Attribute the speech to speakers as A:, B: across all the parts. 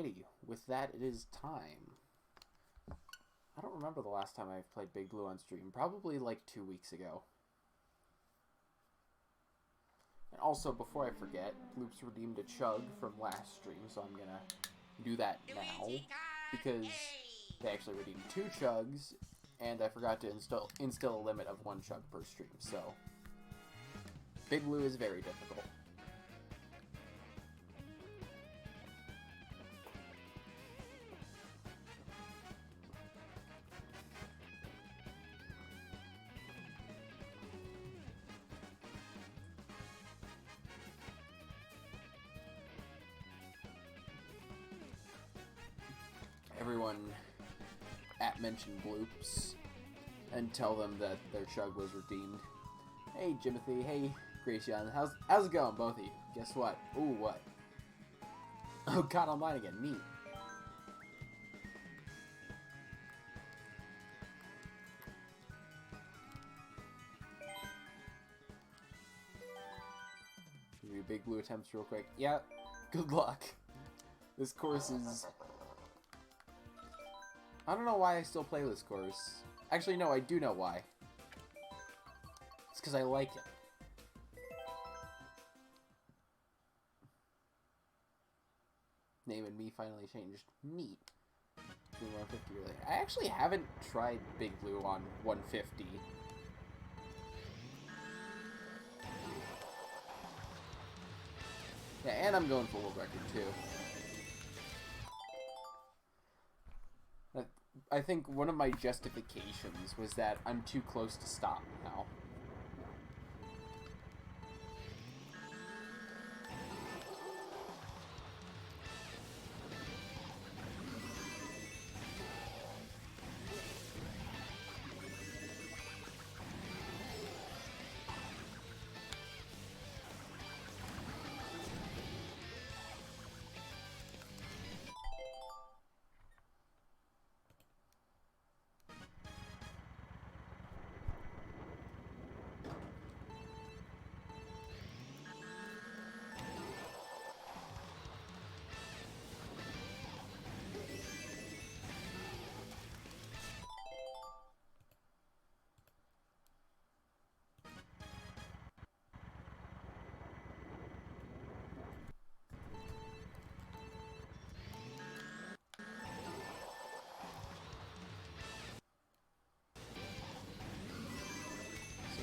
A: Alrighty, with that it is time. I don't remember the last time I've played Big Blue on stream. Probably like 2 weeks ago. And also, before I forget, Bloops redeemed a chug from last stream, so I'm gonna do that now. Because they actually redeemed 2 chugs, and I forgot to instill a limit of 1 chug per stream, so... Big Blue is very difficult. Everyone @mention Bloops and tell them that their chug was redeemed. Hey Jimothy, hey Gracian, how's it going, both of you? Guess what? Ooh, what? Oh, COD Online again, neat. Do Big Blue attempts real quick. Yeah, good luck. This course is... I don't know why I still play this course. Actually, no, I do know why. It's because I like it. Name and me finally changed. Neat. 150 really. I actually haven't tried Big Blue on 150. Yeah, and I'm going for world record too. I think one of my justifications was that I'm too close to stop now.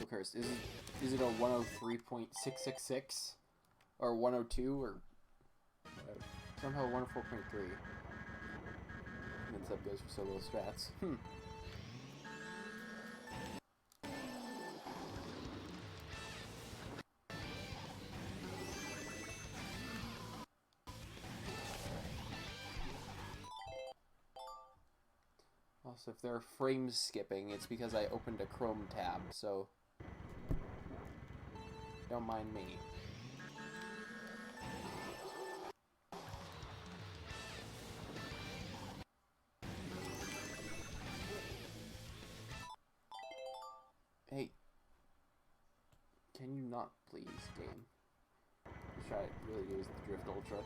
A: Cursed. Is it a 103.666 or 102 or somehow 104.3? And then sub goes for solo strats. Also, if there are frames skipping, it's because I opened a Chrome tab, so don't mind me. Hey, can you not please, game? Let's try to really use the Drift Ultra.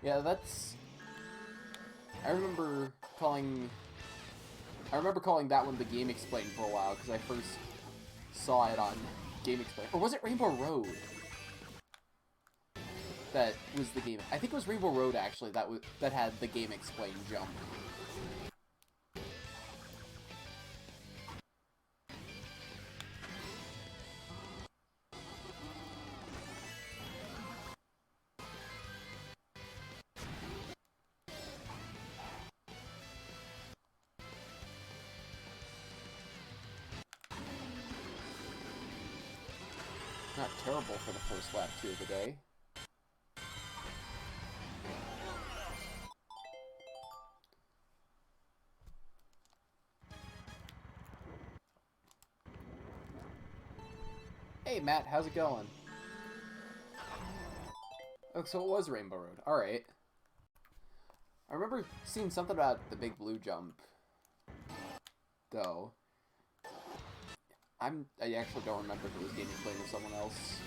A: Yeah, that's... I remember calling that one the Game Explain for a while, because I first saw it on Game Explain. Or was it Rainbow Road? That was the game. I think it was Rainbow Road, actually, that had the Game Explain jump. Not terrible for the first lap 2 of the day. Hey Matt, how's it going? Oh, so it was Rainbow Road. Alright. I remember seeing something about the Big Blue jump, though. I actually don't remember if it was Game Explain or someone else.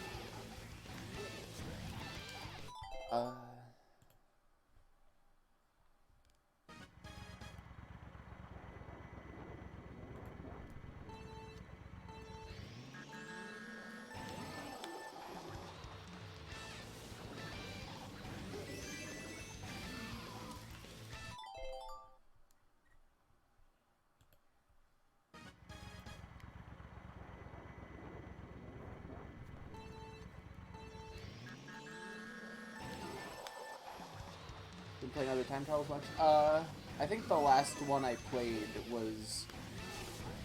A: Been playing other time trials much? I think the last one I played was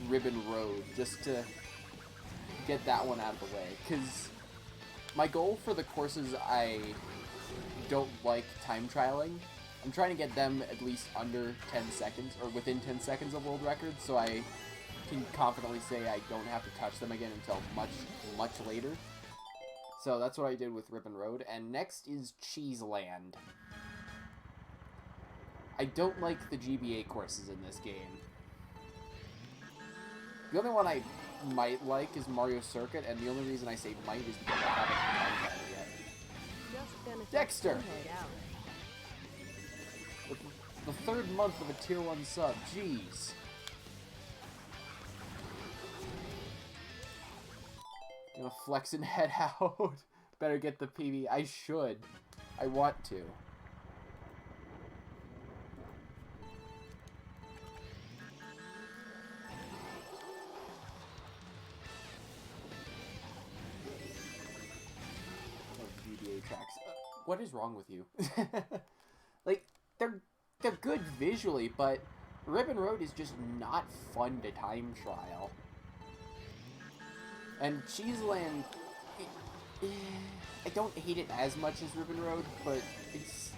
A: Ribbon Road, just to get that one out of the way. Because my goal for the courses I don't like time trialing, I'm trying to get them at least under 10 seconds, or within 10 seconds of world records, so I can confidently say I don't have to touch them again until much, much later. So that's what I did with Ribbon Road, and next is Cheeseland. I don't like the GBA courses in this game. The only one I might like is Mario Circuit, and the only reason I say might is because I haven't done that yet. Dexter! The third month of a Tier 1 sub, jeez. Gonna flex and head out. Better get the PB. I should. I want to. Tracks. What is wrong with you? Like, they're good visually, but Ribbon Road is just not fun to time trial. And Cheeseland, I don't hate it as much as Ribbon Road, but it's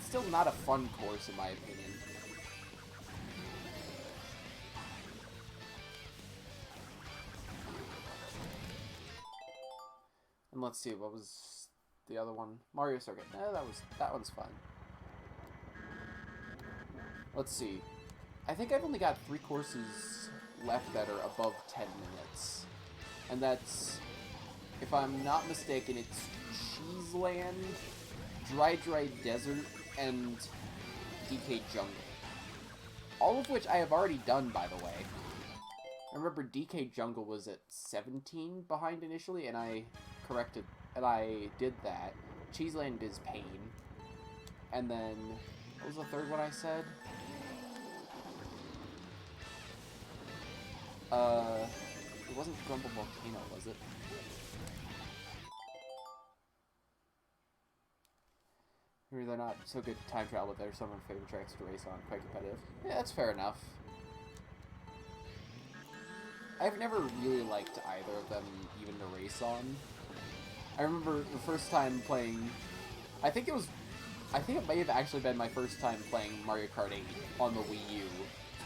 A: still not a fun course in my opinion. And let's see, what was the other one? Mario Circuit. That one's fun. Let's see. I think I've only got 3 courses left that are above 10 minutes. And that's, if I'm not mistaken, it's Cheeseland, Dry Desert, and DK Jungle. All of which I have already done, by the way. I remember DK Jungle was at 17 behind initially, and I did that. Cheeseland is Pain. And then, what was the third one I said? It wasn't Grumble Volcano, was it? Maybe they're not so good to time travel, but they're some of my favorite tracks to race on. Quite competitive. Yeah, that's fair enough. I've never really liked either of them even to race on. I remember the first time playing, I think it may have actually been my first time playing Mario Kart 8 on the Wii U.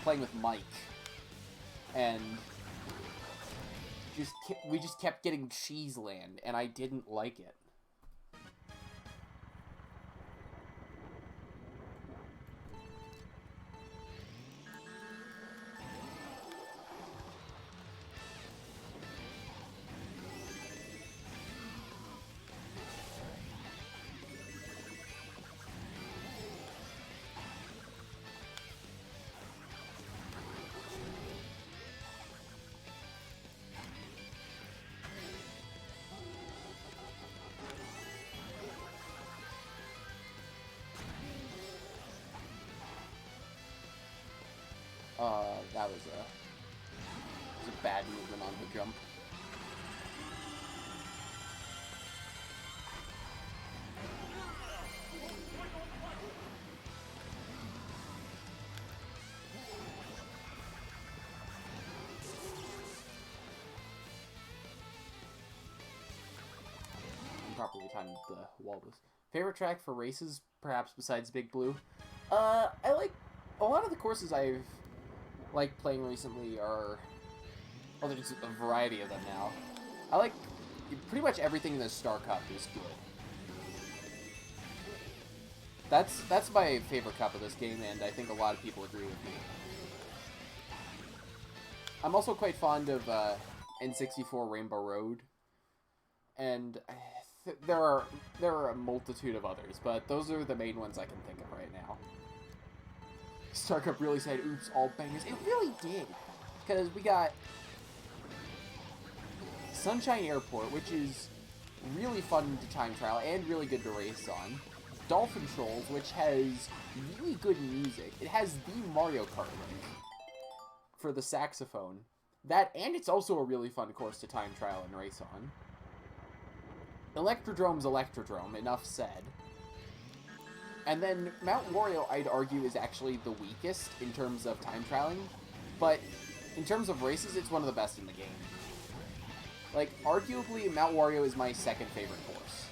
A: Playing with Mike. And we just kept getting Cheeseland, and I didn't like it. That was a bad movement on the jump. Improperly timed the wall was. Favorite track for races, perhaps besides Big Blue? I like a lot of the courses I've liked playing recently are, well, there's a variety of them now. I like pretty much everything in the Star Cup is good. That's my favorite cup of this game, and I think a lot of people agree with me. I'm also quite fond of N64 Rainbow Road, and there are a multitude of others, but those are the main ones I can think of right now. Star Cup really said, oops, all bangers. It really did. Because we got Sunshine Airport, which is really fun to time trial and really good to race on. Dolphin Trolls, which has really good music. It has the Mario Kart link for the saxophone. That, and it's also a really fun course to time trial and race on. Electrodrome's Electrodrome, enough said. And then Mount Wario, I'd argue, is actually the weakest in terms of time trialing. But in terms of races, it's one of the best in the game. Like, arguably, Mount Wario is my second favorite course.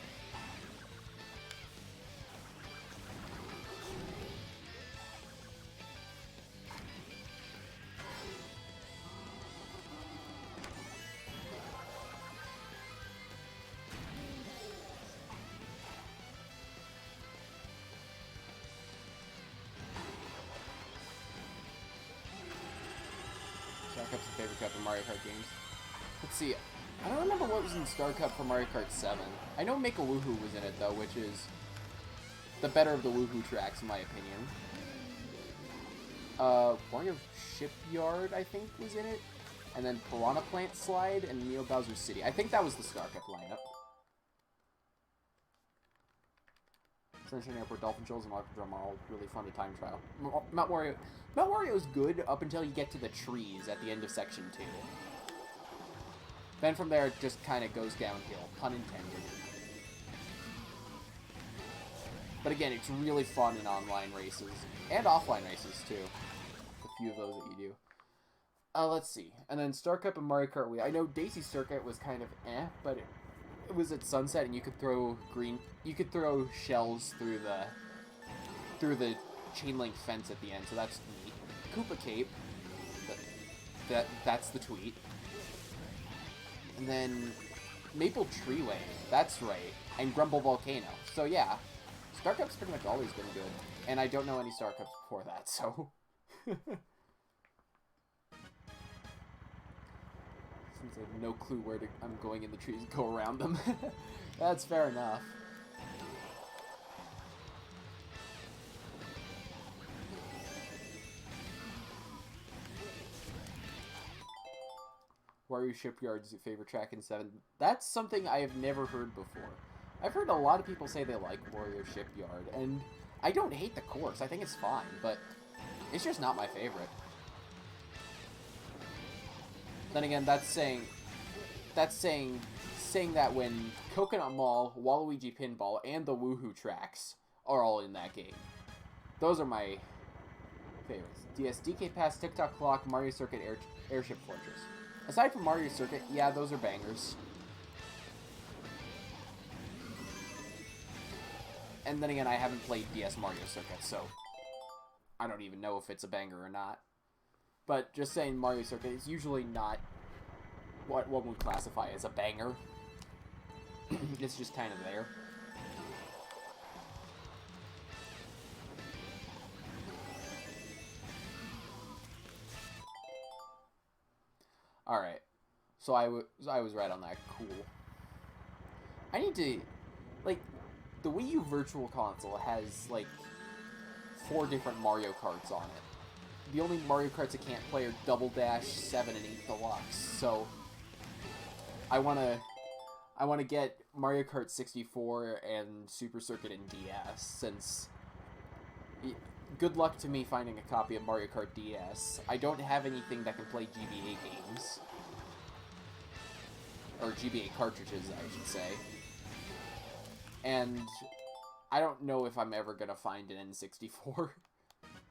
A: Star Cup's the favorite cup in Mario Kart games. Let's see. I don't remember what was in Star Cup for Mario Kart 7. I know Make a Woohoo was in it, though, which is the better of the Woohoo tracks, in my opinion. Mario Shipyard, I think, was in it. And then Piranha Plant Slide and Neo Bowser City. I think that was the Star Cup lineup. Sunshine Airport, Dolphin Shoals, and Rocket Drum are all really fun to time trial. Mount Wario is good up until you get to the trees at the end of Section 2. Then from there, it just kind of goes downhill. Pun intended. But again, it's really fun in online races. And offline races, too. A few of those that you do. Let's see. And then Star Cup and Mario Kart Wii. I know Daisy Circuit was kind of but it was at sunset, and you could throw shells through the chain link fence at the end, so that's neat. Koopa Cape. That's the tweet. And then Maple Treeway. That's right. And Grumble Volcano. So yeah, Star Cup's pretty much always been good. And I don't know any Star Cups before that, so... Since I have no clue where I'm going in the trees, go around them. That's fair enough. Wario Shipyard's your favorite track in 7. That's something I have never heard before. I've heard a lot of people say they like Wario Shipyard, and I don't hate the course. I think it's fine, but it's just not my favorite. Then again, that's saying that when Coconut Mall, Waluigi Pinball, and the Woohoo tracks are all in that game. Those are my favorites. DS, DK Pass, TikTok Clock, Mario Circuit, Airship Fortress. Aside from Mario Circuit, yeah, those are bangers. And then again, I haven't played DS Mario Circuit, so I don't even know if it's a banger or not. But just saying Mario Circuit is usually not what one would classify as a banger. It's just kind of there. Alright. So I was right on that. Cool. I need to... Like, the Wii U Virtual Console has, like, 4 different Mario Karts on it. The only Mario Karts I can't play are Double Dash, 7, and 8 Deluxe, so... I wanna get Mario Kart 64 and Super Circuit and DS, since... Good luck to me finding a copy of Mario Kart DS. I don't have anything that can play GBA games. Or GBA cartridges, I should say. And I don't know if I'm ever gonna find an N64.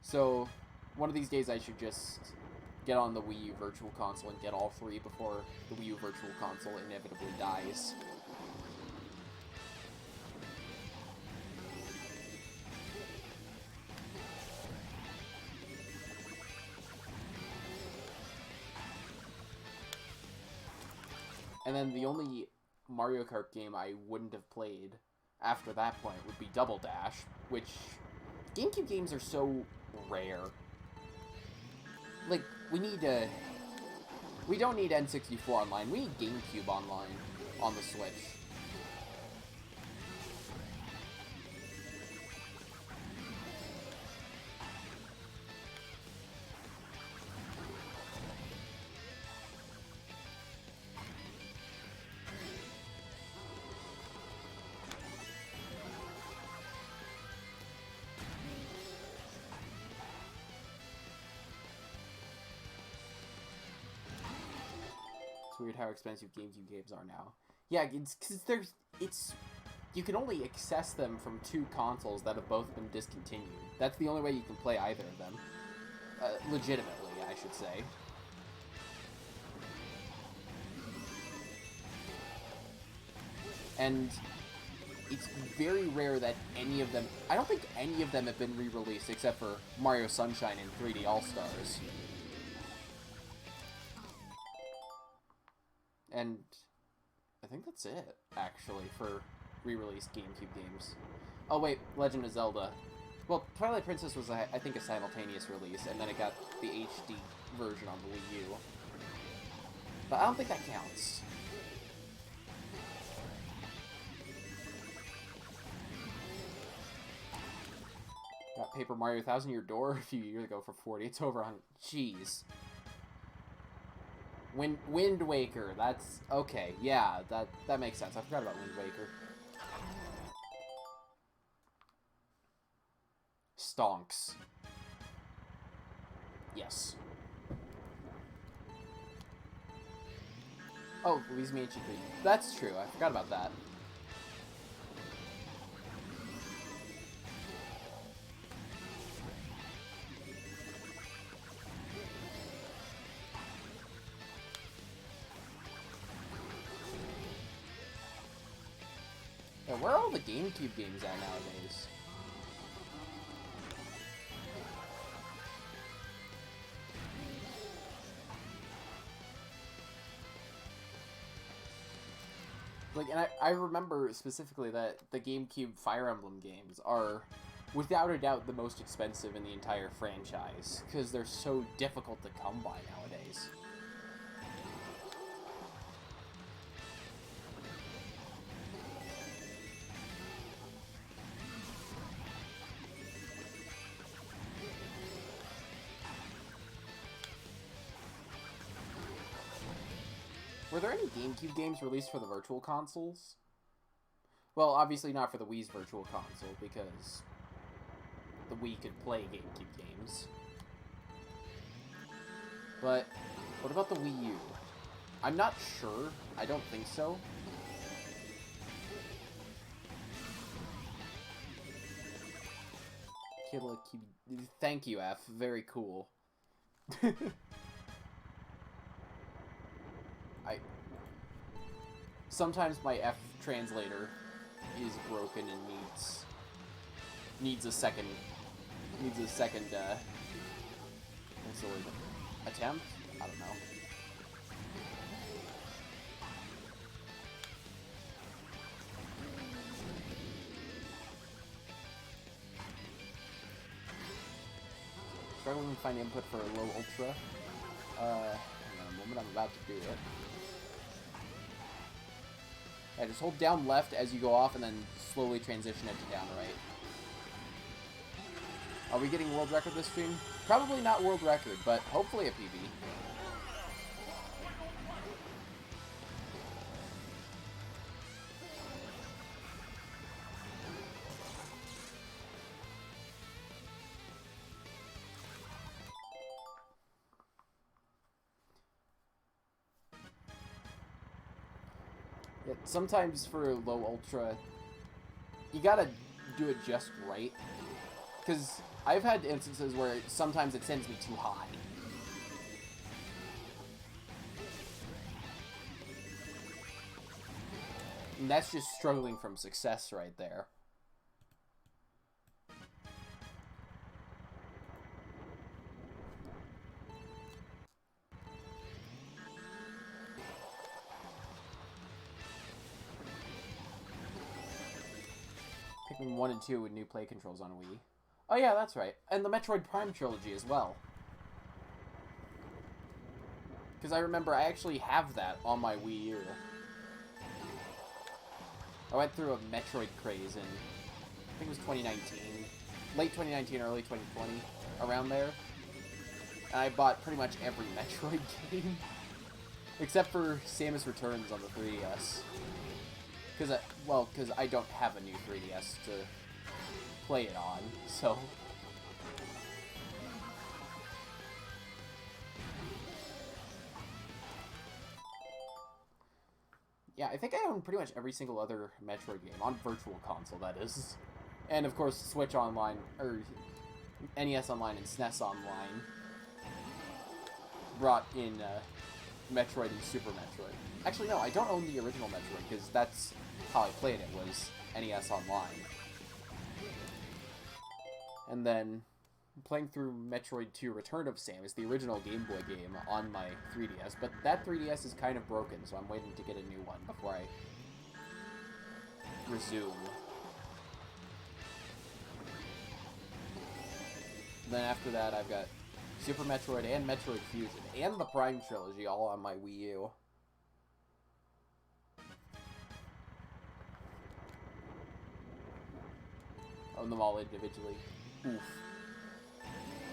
A: So, one of these days I should just get on the Wii U Virtual Console and get all 3 before the Wii U Virtual Console inevitably dies. And then the only Mario Kart game I wouldn't have played after that point would be Double Dash, which GameCube games are so rare. Like, we don't need N64 online, we need GameCube online on the Switch. It's weird how expensive GameCube games are now. Yeah, it's because it's you can only access them from 2 consoles that have both been discontinued. That's the only way you can play either of them. Legitimately, I should say. And it's very rare that any of them... I don't think any of them have been re-released except for Mario Sunshine and 3D All-Stars. And I think that's it, actually, for re-released GameCube games. Oh wait, Legend of Zelda. Well, Twilight Princess was, I think, a simultaneous release, and then it got the HD version on the Wii U. But I don't think that counts. Got Paper Mario 1000 Year Door a few years ago for 40. It's over 100. Jeez. Wind Waker. That's okay. Yeah, that makes sense. I forgot about Wind Waker. Stonks. Yes. Oh, Luigi's Mansion 3. That's true. I forgot about that. Yeah, where are all the GameCube games at nowadays? Like, and I remember specifically that the GameCube Fire Emblem games are, without a doubt, the most expensive in the entire franchise, because they're so difficult to come by nowadays. Were there any GameCube games released for the Virtual Consoles? Well, obviously not for the Wii's Virtual Console, because the Wii could play GameCube games. But what about the Wii U? I'm not sure. I don't think so. Thank you, F. Very cool. Sometimes my F translator is broken and needs a second what's the word? Attempt? I don't know. Struggling to find input for a low ultra. Hang on a moment, I'm about to do it. Yeah, just hold down left as you go off and then slowly transition it to down right. Are we getting world record this stream? Probably not world record, but hopefully a PB. Yeah, sometimes for low ultra, you gotta do it just right. Because I've had instances where sometimes it sends me too high. And that's just struggling from success right there. Pikmin 1 and 2 with new play controls on Wii. Oh yeah, that's right. And the Metroid Prime trilogy as well. Because I remember I actually have that on my Wii U. I went through a Metroid craze in, I think it was 2019. Late 2019, early 2020. Around there. And I bought pretty much every Metroid game. Except for Samus Returns on the 3DS. Because I don't have a new 3DS to play it on, so... yeah, I think I own pretty much every single other Metroid game on Virtual Console, that is. And of course, Switch Online, or NES Online and SNES Online brought in Metroid and Super Metroid. Actually, no, I don't own the original Metroid, because that's how I played it, was NES Online. And then playing through Metroid 2 Return of Samus, the original Game Boy game, on my 3DS, but that 3DS is kind of broken, so I'm waiting to get a new one before I resume. Then after that, I've got Super Metroid and Metroid Fusion, and the Prime Trilogy, all on my Wii U. Own them all individually. Oof.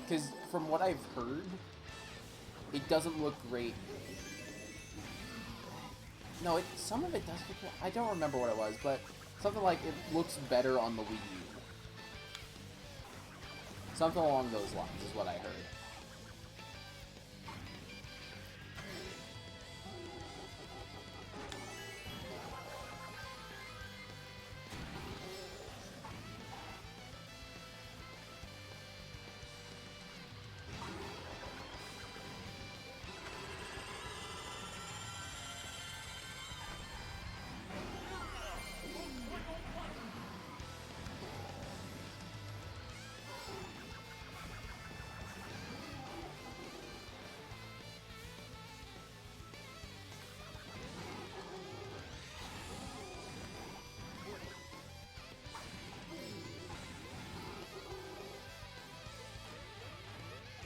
A: Because from what I've heard, it doesn't look great. No, some of it does look... I don't remember what it was, but something like it looks better on the Wii U. Something along those lines is what I heard.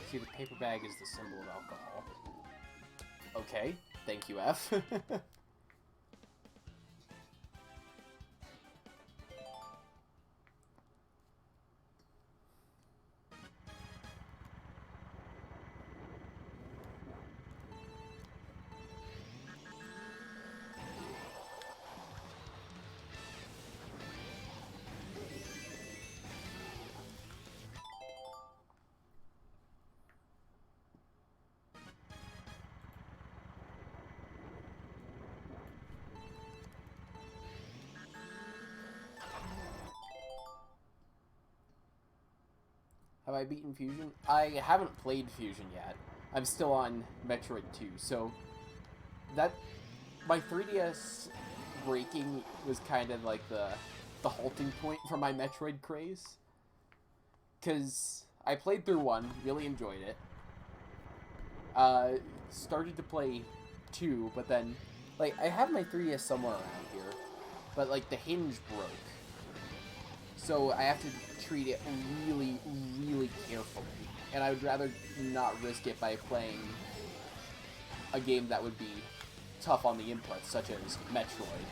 A: See, the paper bag is the symbol of alcohol. Okay, thank you, F. Have I beaten Fusion? I haven't played Fusion yet. I'm still on Metroid 2, so that my 3DS breaking was kind of like the halting point for my Metroid craze. Because I played through 1, really enjoyed it. Started to play 2, but then, like, I have my 3DS somewhere around here, but, like, the hinge broke. So I have to treat it really, really carefully. And I would rather not risk it by playing a game that would be tough on the inputs, such as Metroid.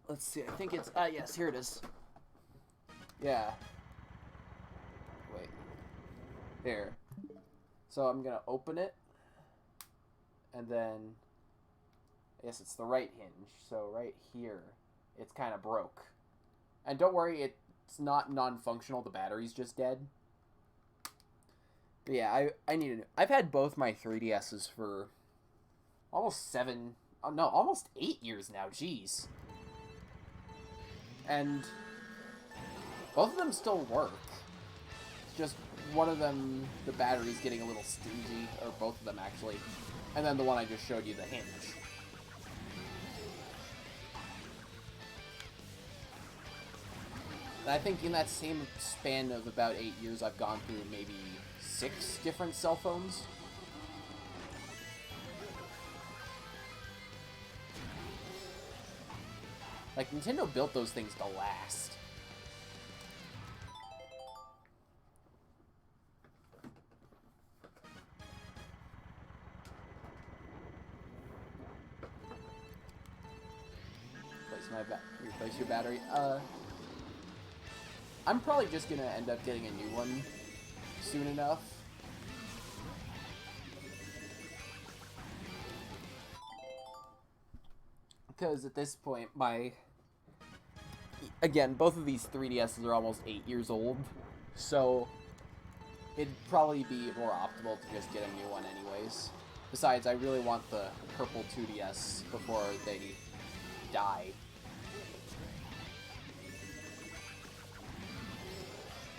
A: Let's see, I think it's... yes, here it is. Yeah. Wait. Here. So I'm gonna open it. And then... I guess it's the right hinge. So right here, it's kind of broke. And don't worry, it's not non-functional. The battery's just dead. But yeah, I need a new... I've had both my 3DSs for almost almost 8 years now. Jeez. And both of them still work. It's just one of them, the battery's getting a little stingy, or both of them actually. And then the one I just showed you, the hinge. And I think in that same span of about 8 years, I've gone through maybe 6 different cell phones. Like, Nintendo built those things to last. Replace your battery. I'm probably just gonna end up getting a new one soon enough. Because at this point, again, both of these 3DSs are almost 8 years old, so it'd probably be more optimal to just get a new one anyways. Besides, I really want the purple 2DS before they die.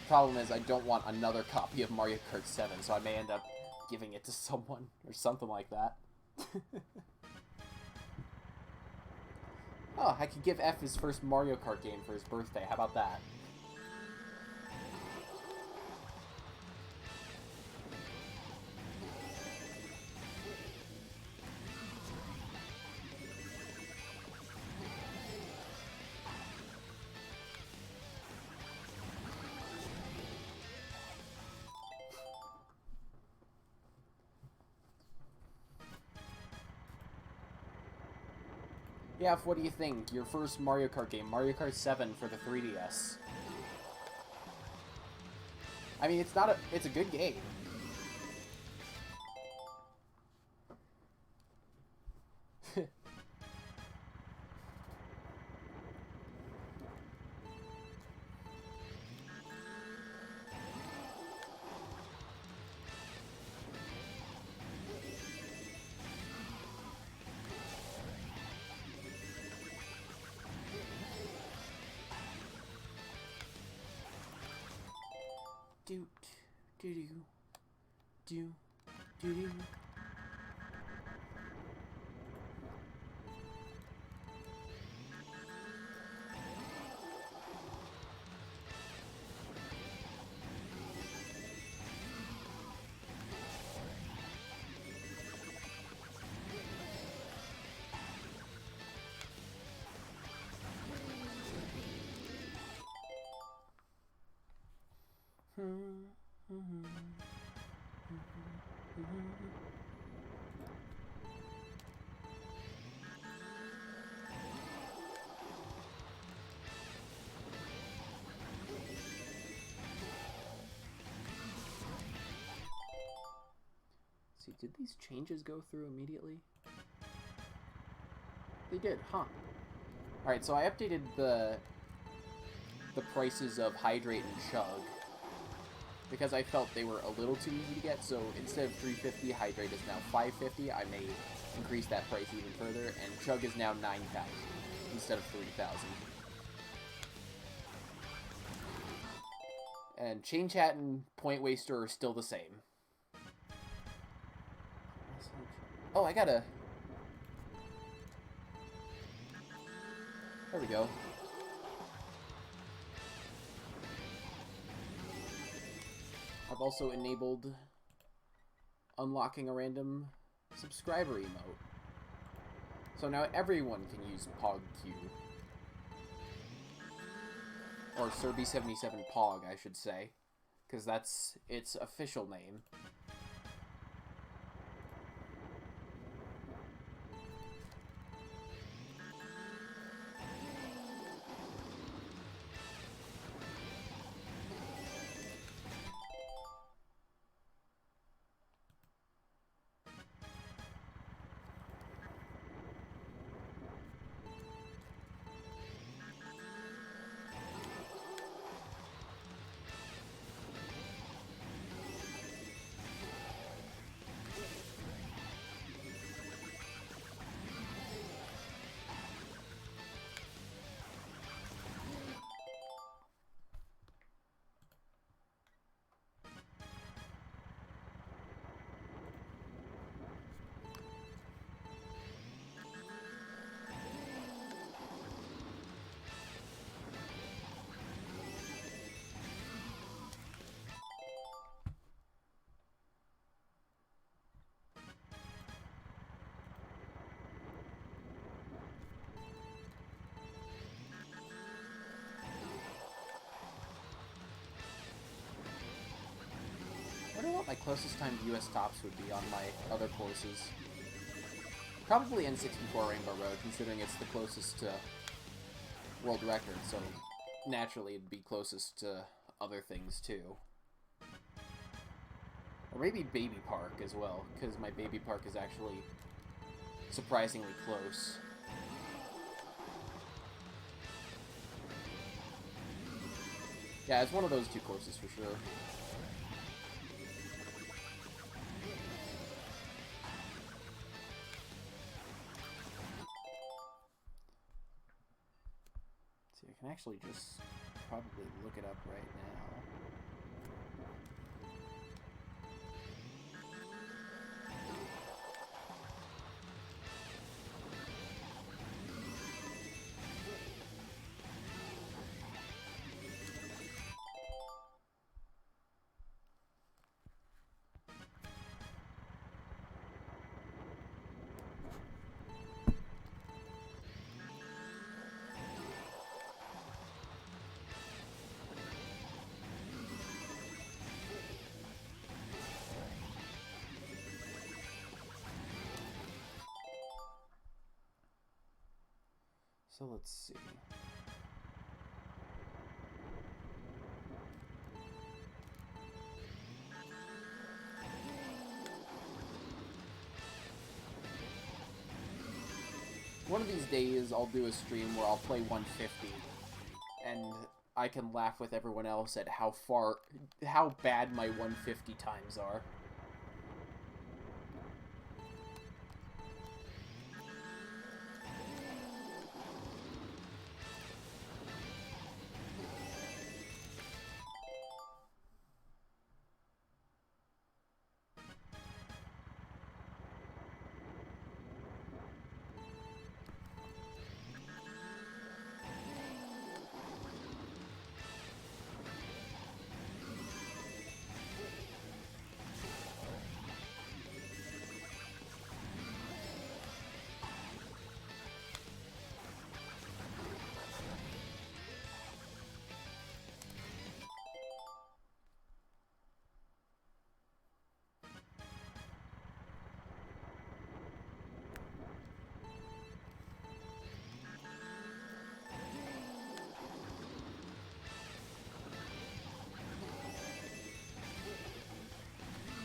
A: Problem is, I don't want another copy of Mario Kart 7, so I may end up giving it to someone or something like that. Oh, I could give F his first Mario Kart game for his birthday. How about that? Yeah, what do you think? Your first Mario Kart game, Mario Kart 7 for the 3DS. I mean, it's a good game. Do do do do do. See, did these changes go through immediately? They did, huh? Alright, so I updated the prices of Hydrate and Chug because I felt they were a little too easy to get, so instead of $350, Hydrate is now $550. I may increase that price even further, and Chug is now $9,000 instead of $3,000. And Chain Chat and Point Waster are still the same. Oh, I gotta... There we go. I've also enabled unlocking a random subscriber emote. So now everyone can use PogQ. Or Serby77Pog, I should say. Because that's its official name. I wonder what my closest time to US tops would be on my other courses. Probably N64 Rainbow Road, considering it's the closest to world record, so naturally it'd be closest to other things too. Or maybe Baby Park as well, because my Baby Park is actually surprisingly close. Yeah, it's one of those two courses for sure. I can actually just probably look it up right now. So let's see. One of these days I'll do a stream where I'll play 150 and I can laugh with everyone else at how bad my 150 times are.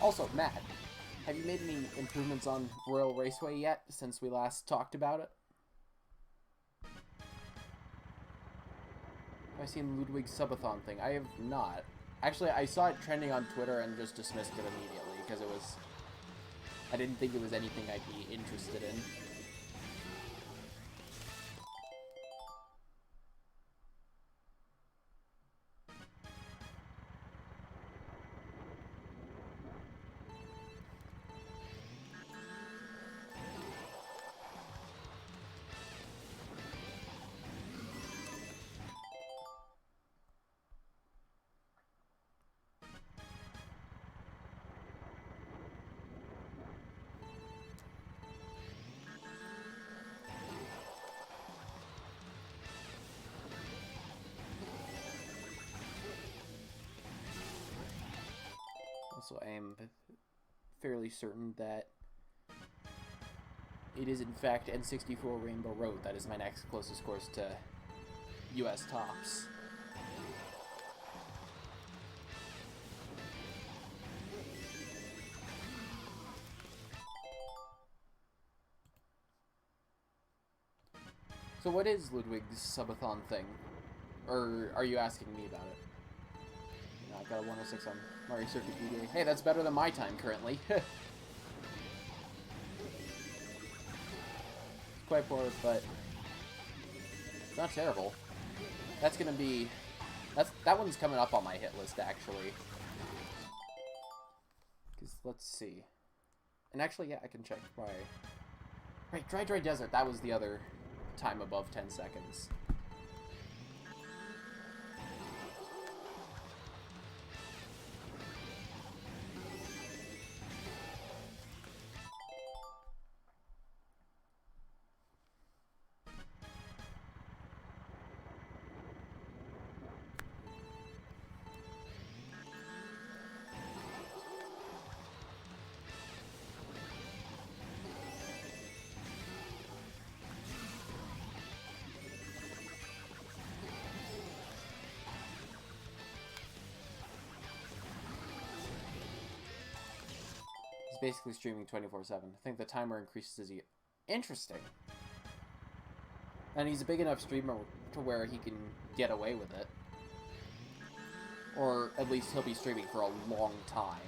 A: Also, Matt, have you made any improvements on Royal Raceway yet since we last talked about it? Have I seen Ludwig's subathon thing? I have not. Actually, I saw it trending on Twitter and just dismissed it immediately because it was... I didn't think it was anything I'd be interested in. Also, I am fairly certain that it is in fact N64 Rainbow Road that is my next closest course to US tops. So what is Ludwig's subathon thing? Or are you asking me about it? No, I've got a 106 on Mario Circuit GD. Hey, that's better than my time currently. Quite poor, but it's not terrible. That's gonna be... that one's coming up on my hit list, actually. Because, let's see. And actually, yeah, I can check my... Right, Dry Desert, that was the other time above 10 seconds. He's basically streaming 24/7. I think the timer increases as he... Interesting. And he's a big enough streamer to where he can get away with it. Or at least he'll be streaming for a long time.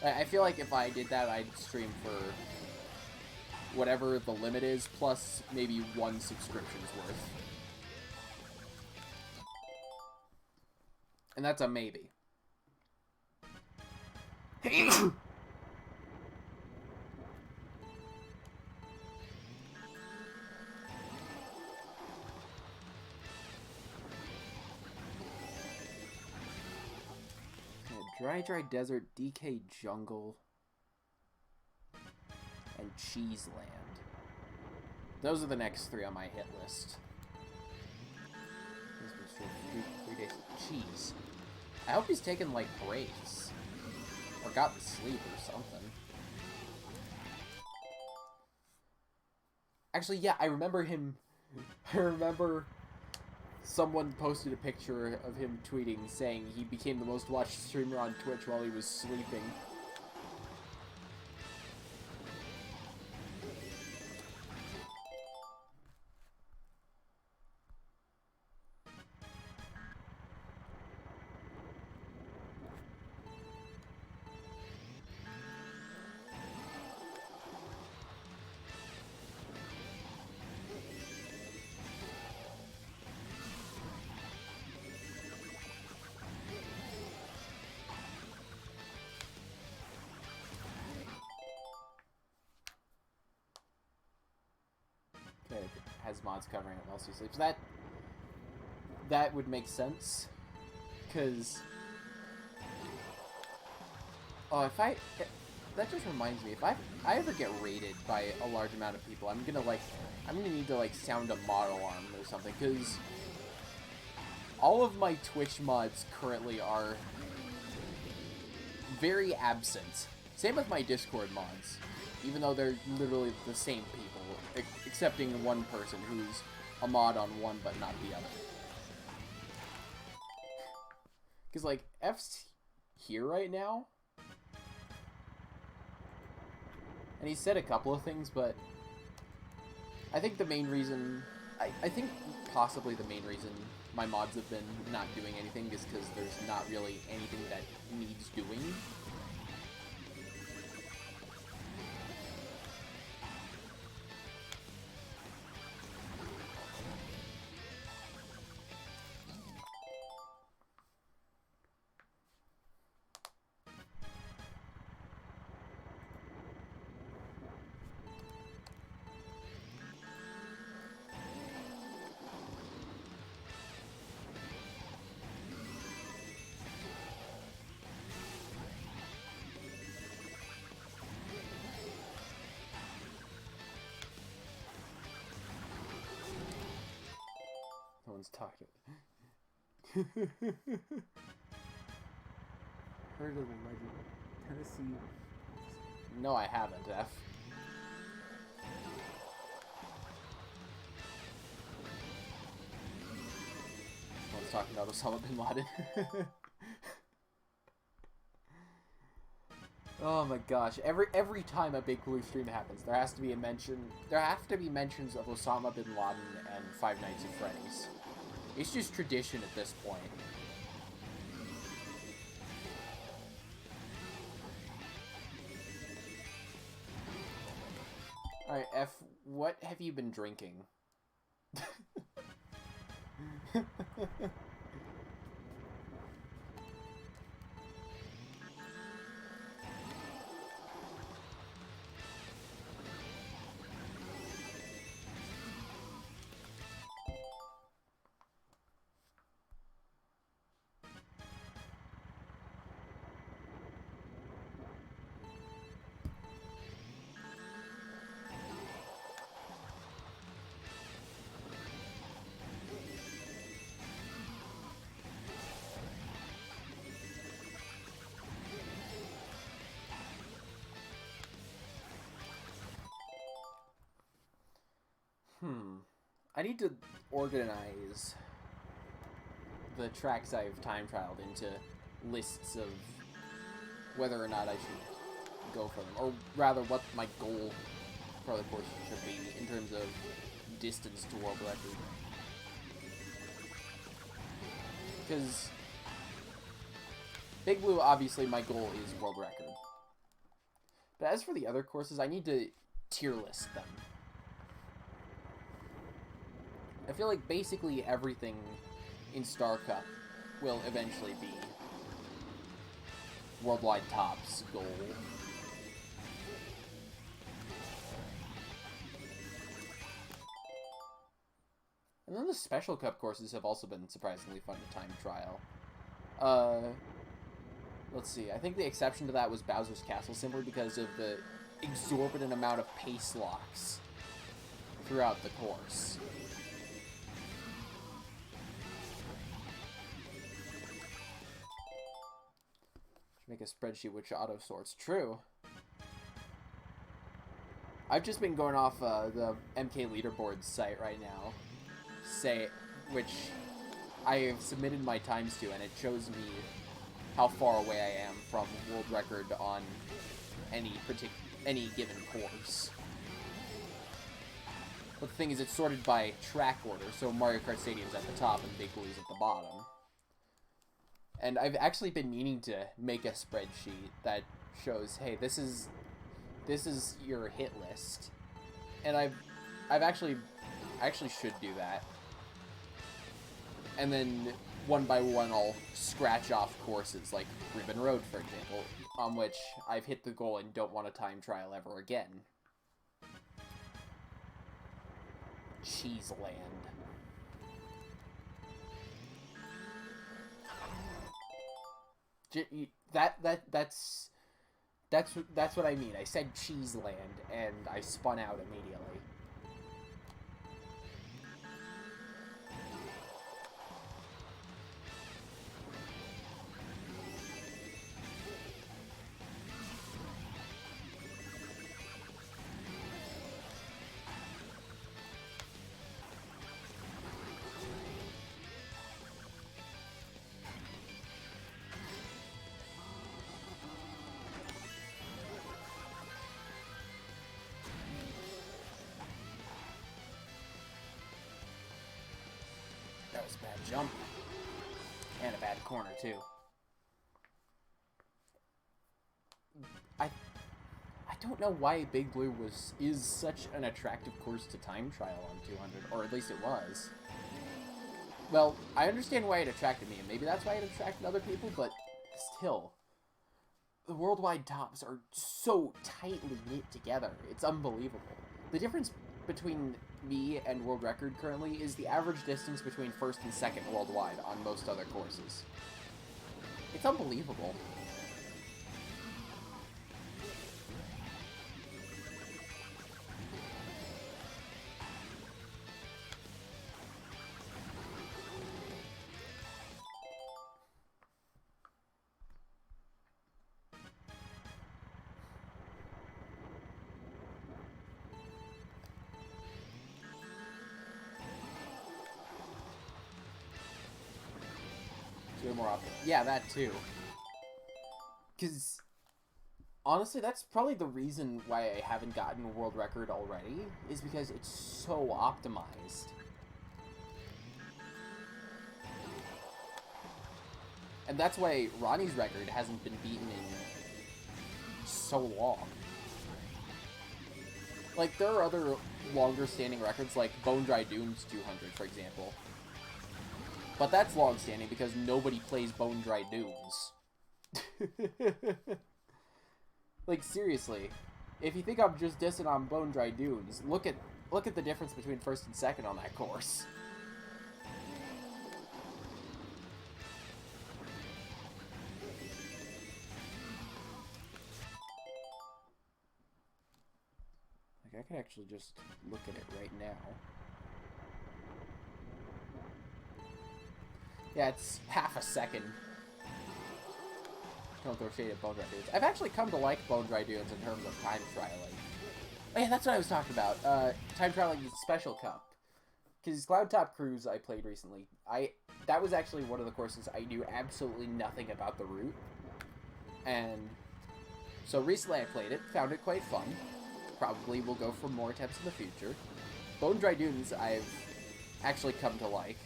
A: I feel like if I did that, I'd stream for, whatever the limit is, plus maybe 1 subscription's worth. And that's a maybe. Dry Desert, DK Jungle, and Cheese Land. Those are the next 3 on my hit list. 3 days. Cheese. I hope he's taken, like, breaks. Or gotten sleep or something. Actually, yeah, I remember him... I remember someone posted a picture of him tweeting saying he became the most watched streamer on Twitch while he was sleeping. Okay, it has mods covering it while she sleeps. That would make sense, because that just reminds me, if I ever get raided by a large amount of people, I'm gonna need to sound a mod alarm or something, because all of my Twitch mods currently are very absent. Same with my Discord mods, even though they're literally the same people, excepting one person who's a mod on one but not the other. Because, F's here right now, and he said a couple of things, but I think the main reason, I think possibly the main reason my mods have been not doing anything is because there's not really anything that needs doing. No one's talking. Heard of the legend. Tennessee. No, I haven't, F. No one's talking about Osama bin Laden. Oh my gosh! Every time a Big Blue stream happens, there has to be a mention. There have to be mentions of Osama bin Laden and Five Nights at Freddy's. It's just tradition at this point. Alright, F, what have you been drinking? I need to organize the tracks I've time trialed into lists of whether or not I should go for them, or rather what my goal for the course should be in terms of distance to world record. Because Big Blue, obviously my goal is world record. But as for the other courses, I need to tier list them. I feel like basically everything in Star Cup will eventually be Worldwide Top's goal. And then the Special Cup courses have also been surprisingly fun to time trial. Let's see. I think the exception to that was Bowser's Castle, simply because of the exorbitant amount of pace locks throughout the course. Should make a spreadsheet which auto sorts. True. I've just been going off the MK leaderboard site right now, which I have submitted my times to, and it shows me how far away I am from world record on any given course. But the thing is, it's sorted by track order, so Mario Kart Stadium's at the top and Big Blue's at the bottom. And I've actually been meaning to make a spreadsheet that shows, hey, this is your hit list. And I actually should do that. And then one by one I'll scratch off courses like Ribbon Road, for example, on which I've hit the goal and don't want a time trial ever again. Cheeseland. That's what I mean. I said Cheeseland and I spun out immediately. That was a bad jump. And a bad corner, too. I don't know why Big Blue is such an attractive course to time trial on 200, or at least it was. Well, I understand why it attracted me, and maybe that's why it attracted other people, but still. The worldwide tops are so tightly knit together. It's unbelievable. The difference between me and world record currently is the average distance between first and second worldwide on most other courses. It's unbelievable. More often. Yeah, that too. Because, honestly, that's probably the reason why I haven't gotten a world record already, is because it's so optimized. And that's why Ronnie's record hasn't been beaten in so long. Like, there are other longer-standing records, like Bone Dry Dunes 200, for example. But that's long-standing because nobody plays Bone Dry Dunes. Like, seriously. If you think I'm just dissing on Bone Dry Dunes, look at the difference between first and second on that course. Like, I could actually just look at it right now. Yeah, it's half a second. Don't throw shade at Bone Dry Dunes. I've actually come to like Bone Dry Dunes in terms of time trialing. Oh yeah, that's what I was talking about. Time trialing the Special Cup. Because Cloud Top Cruise I played recently. That was actually one of the courses I knew absolutely nothing about the route. And so recently I played it, found it quite fun. Probably will go for more attempts in the future. Bone Dry Dunes I've actually come to like.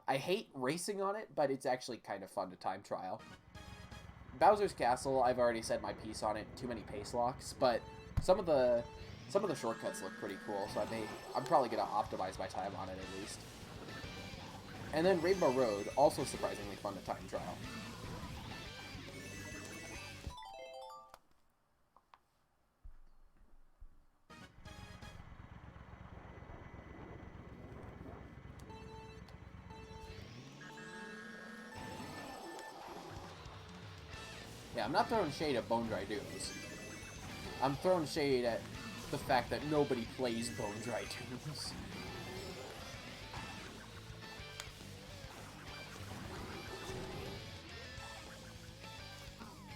A: I hate racing on it, but it's actually kind of fun to time trial. Bowser's Castle, I've already said my piece on it. Too many pace locks, but Some of the shortcuts look pretty cool, so I'm probably gonna optimize my time on it at least. And then Rainbow Road, also surprisingly fun to time trial. Yeah, I'm not throwing shade at Bone Dry Dunes. I'm throwing shade at the fact that nobody plays Bone Dry Dunes.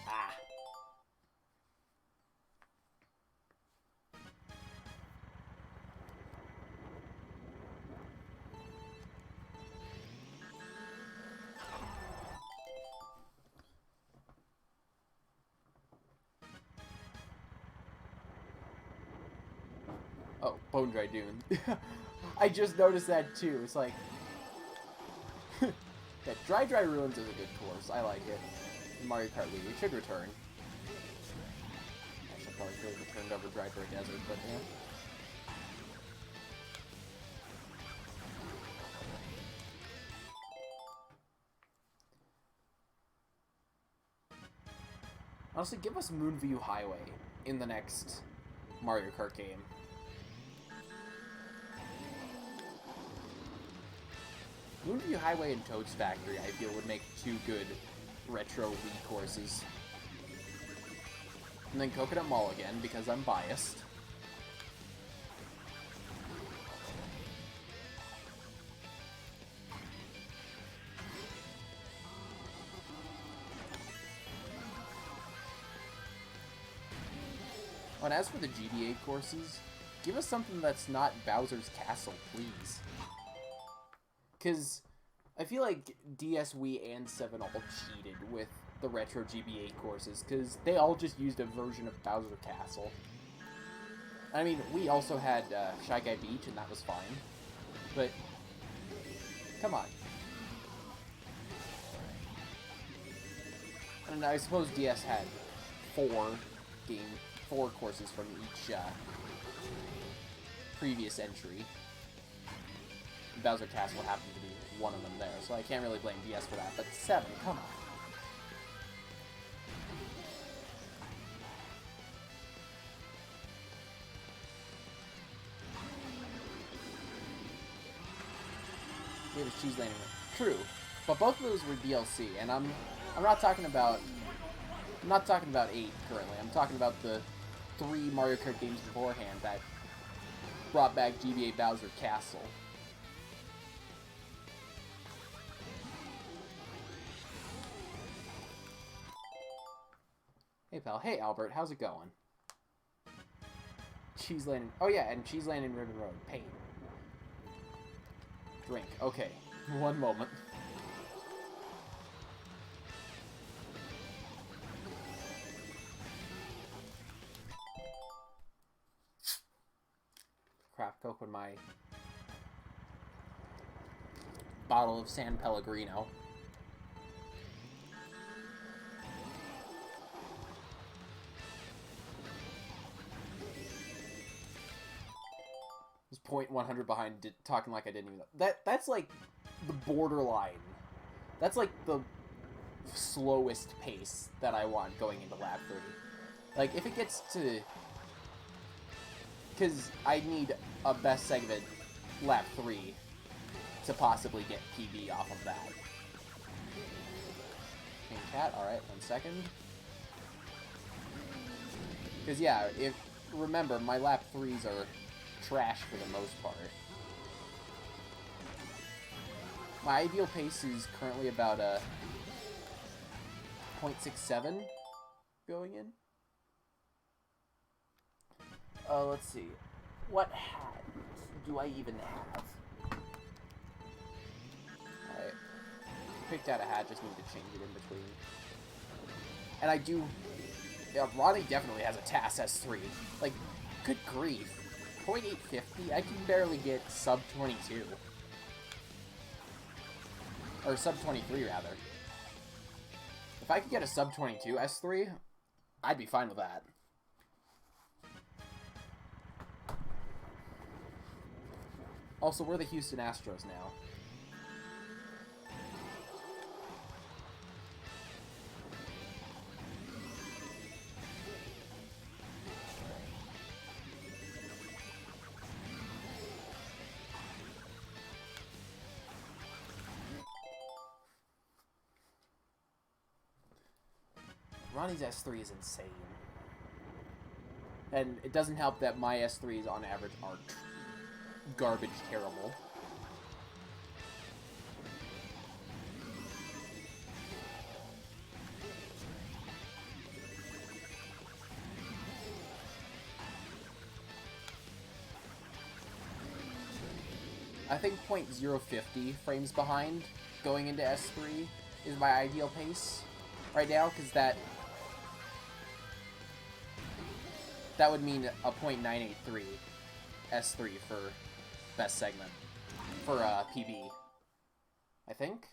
A: Ah. Oh, Bone Dry Dune. I just noticed that too. It's like... yeah, Dry Ruins is a good course. I like it. Mario Kart Wii, it should return. Actually, probably could have returned over Dry Desert, but yeah. Honestly, give us Moonview Highway in the next Mario Kart game. Moonview Highway and Toad's Factory, I feel, would make two good retro Wii courses. And then Coconut Mall again, because I'm biased. Oh, and as for the GBA courses, give us something that's not Bowser's Castle, please. Because I feel like DS, Wii, and 7 all cheated with the retro GBA courses, because they all just used a version of Bowser Castle. I mean, we also had Shy Guy Beach, and that was fine. But, come on. And I suppose DS had four courses from each previous entry. Bowser Castle happened to be one of them there, so I can't really blame DS for that, but 7, come on. Yeah, the Cheese Lane. True, but both of those were DLC, and I'm not talking about 8 currently. I'm talking about the 3 Mario Kart games beforehand that brought back GBA Bowser Castle. Hey pal, hey Albert, how's it going? Cheese Lane, oh yeah, and Cheese Lane and Ribbon Road, pain. Drink, okay, one moment. Craft Coke with my bottle of San Pellegrino. Was 0.100 behind, talking like I didn't even know. That's like the borderline. That's like the slowest pace that I want going into lap 3. Like, if it gets to... Because I need a best segment lap 3 to possibly get PB off of that. King Cat, alright, 1 second. Because, yeah, remember, my lap 3s are trash for the most part. My ideal pace is currently about 0.67 going in. Let's see. What hat do I even have? Alright. Picked out a hat, just need to change it in between. And I do... Yeah, Ronnie definitely has a TAS S3. Like, good grief. 0.850? I can barely get sub 22. Or sub 23, rather. If I could get a sub 22 S3, I'd be fine with that. Also, we're the Houston Astros now. Ronnie's S3 is insane. And it doesn't help that my S3s on average are garbage terrible. I think .050 frames behind going into S3 is my ideal pace right now, because that would mean a .983 S3 for best segment for PB, I think,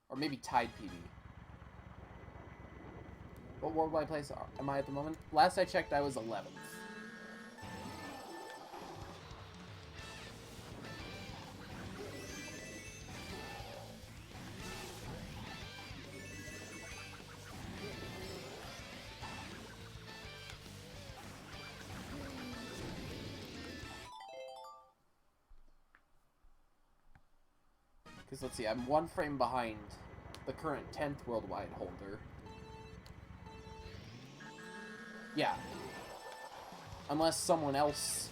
A: or maybe tied PB. What worldwide place am I at the moment? Last I checked, I was 11th. Because, let's see, I'm 1 frame behind the current 10th worldwide holder. Yeah. Unless someone else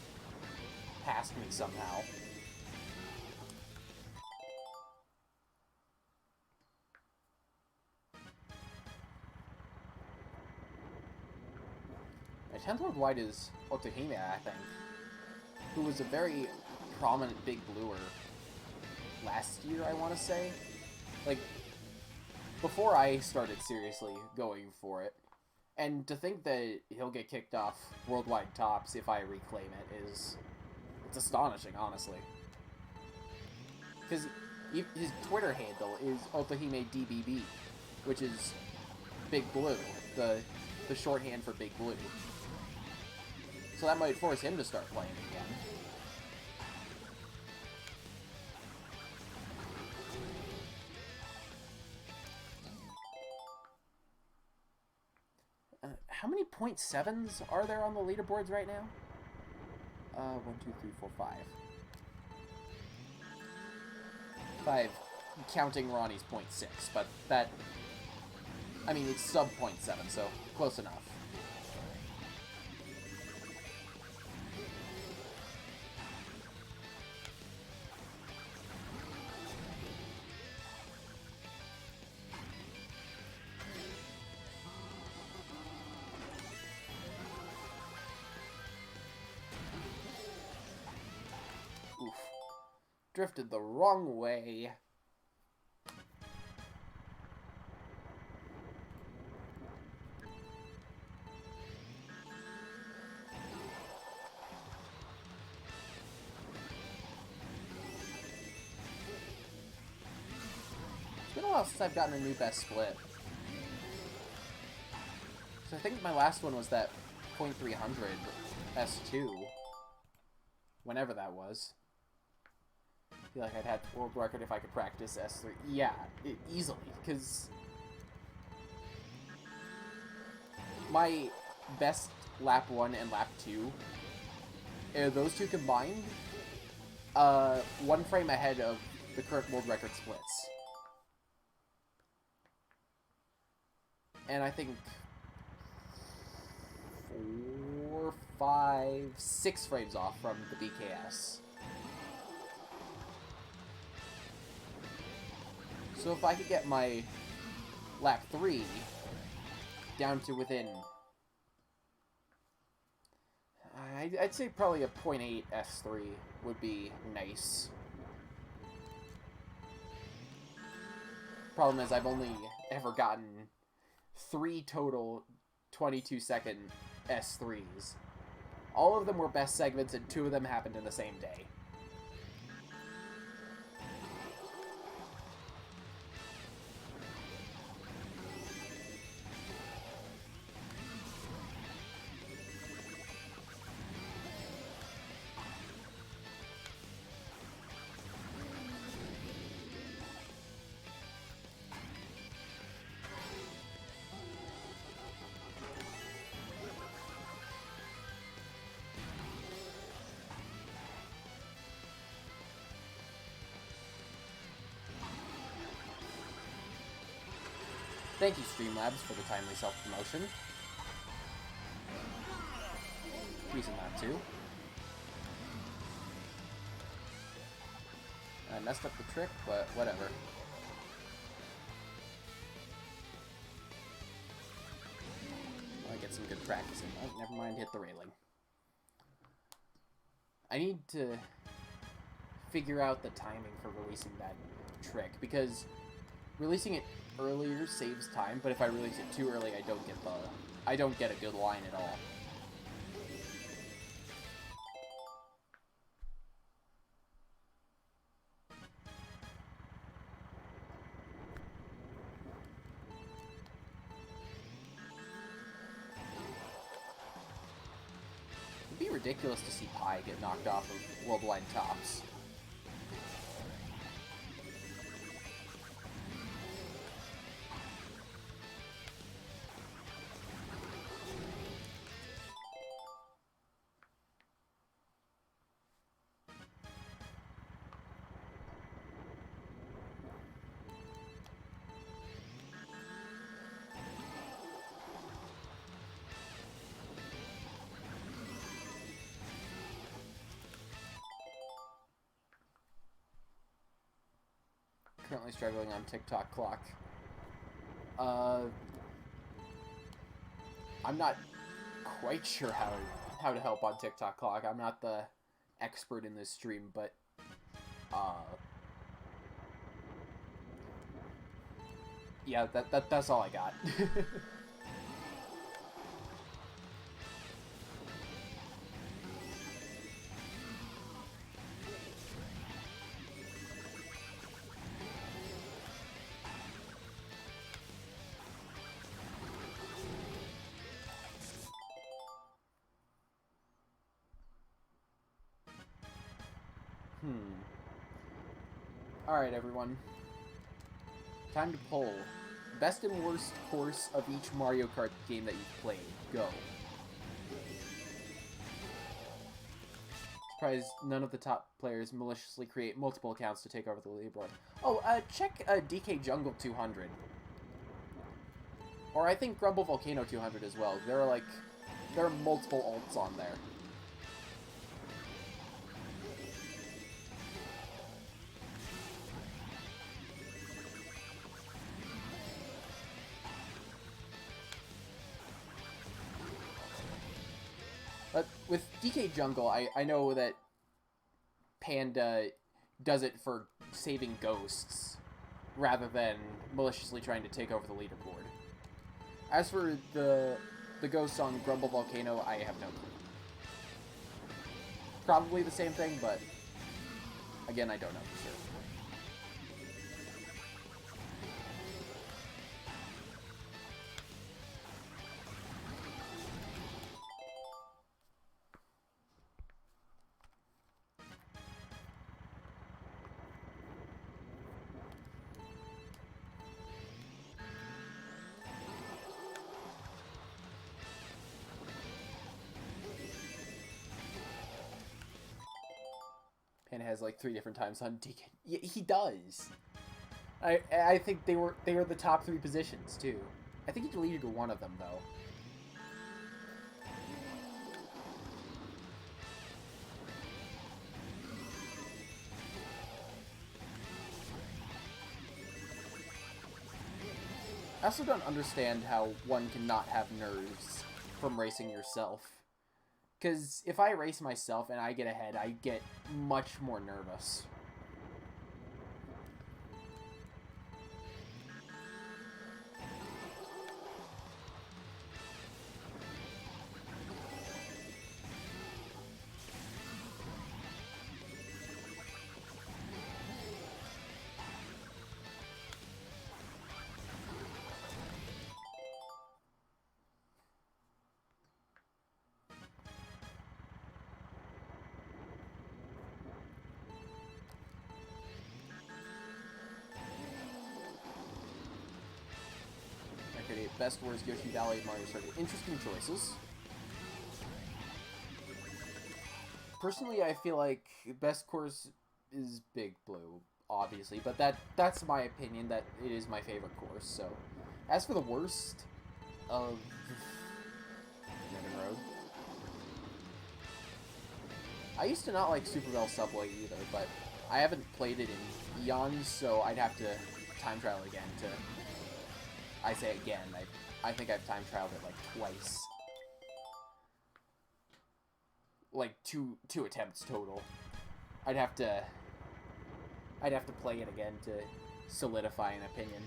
A: passed me somehow. My 10th worldwide is Otohime, I think, who was a very prominent big bluer last year, I want to say. Like, before I started seriously going for it. And to think that he'll get kicked off worldwide tops if I reclaim it is... it's astonishing, honestly. Because his Twitter handle is Otohime DBB, which is Big Blue, the shorthand for Big Blue. So that might force him to start playing again. How many .7s are there on the leaderboards right now? 1, 2, 3, 4, 5. 5, counting Ronnie's .6, but that... I mean, it's sub .7, so close enough. Oof. Drifted the wrong way. It's been a while since I've gotten a new best split. So I think my last one was that .300 S2. Whenever that was. I feel like I'd had world record if I could practice S3. Yeah, easily, because my best lap 1 and lap 2, those two combined, 1 frame ahead of the current world record splits. And I think 4, 5, 6 frames off from the BKS. So if I could get my lap 3 down to within... I'd say probably a .8 S3 would be nice. Problem is, I've only ever gotten 3 total 22-second S3s. All of them were best segments, and 2 of them happened in the same day. Thank you, Streamlabs, for the timely self-promotion. Reason not to. I messed up the trick, but whatever. I get some good practice in. Oh, never mind, hit the railing. I need to figure out the timing for releasing that trick, because releasing it earlier saves time, but if I release it too early, I don't get a good line at all. It'd be ridiculous to see Pi get knocked off of worldwide tops. Currently struggling on TikTok clock. I'm not quite sure how to help on TikTok clock. I'm not the expert in this stream, but yeah, that's all I got. Alright, everyone. Time to poll. Best and worst course of each Mario Kart game that you've played. Go. Surprised none of the top players maliciously create multiple accounts to take over the leaderboard. Oh, check DK Jungle 200. Or I think Grumble Volcano 200 as well. There are multiple alts on there. But with DK Jungle, I know that Panda does it for saving ghosts, rather than maliciously trying to take over the leaderboard. As for the ghosts on Grumble Volcano, I have no clue. Probably the same thing, but again, I don't know for sure. And has like 3 different times on DK. Yeah, he does. I think they were the top 3 positions too. I think he deleted one of them though. I also don't understand how one cannot have nerves from racing yourself. Because if I race myself and I get ahead, I get much more nervous. Best, worst, Yoshi Valley, Mario Circuit. Interesting choices. Personally, I feel like best course is Big Blue, obviously, but that's my opinion, that it is my favorite course, so As for the worst of Road, I used to not like Super Bell Subway either, but I haven't played it in eons, so I'd have to time trial again to... I say again, I think I've time trialed it like twice. Like two attempts total. I'd have to play it again to solidify an opinion.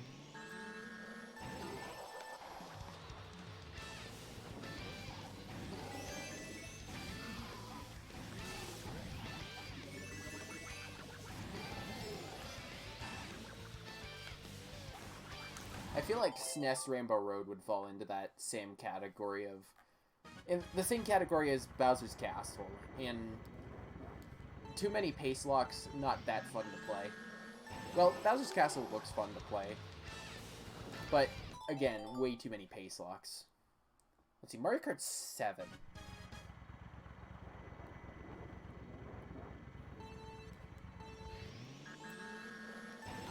A: I feel like SNES Rainbow Road would fall into that same category of... in the same category as Bowser's Castle. In too many pace locks, not that fun to play. Well, Bowser's Castle looks fun to play. But, again, way too many pace locks. Let's see, Mario Kart 7.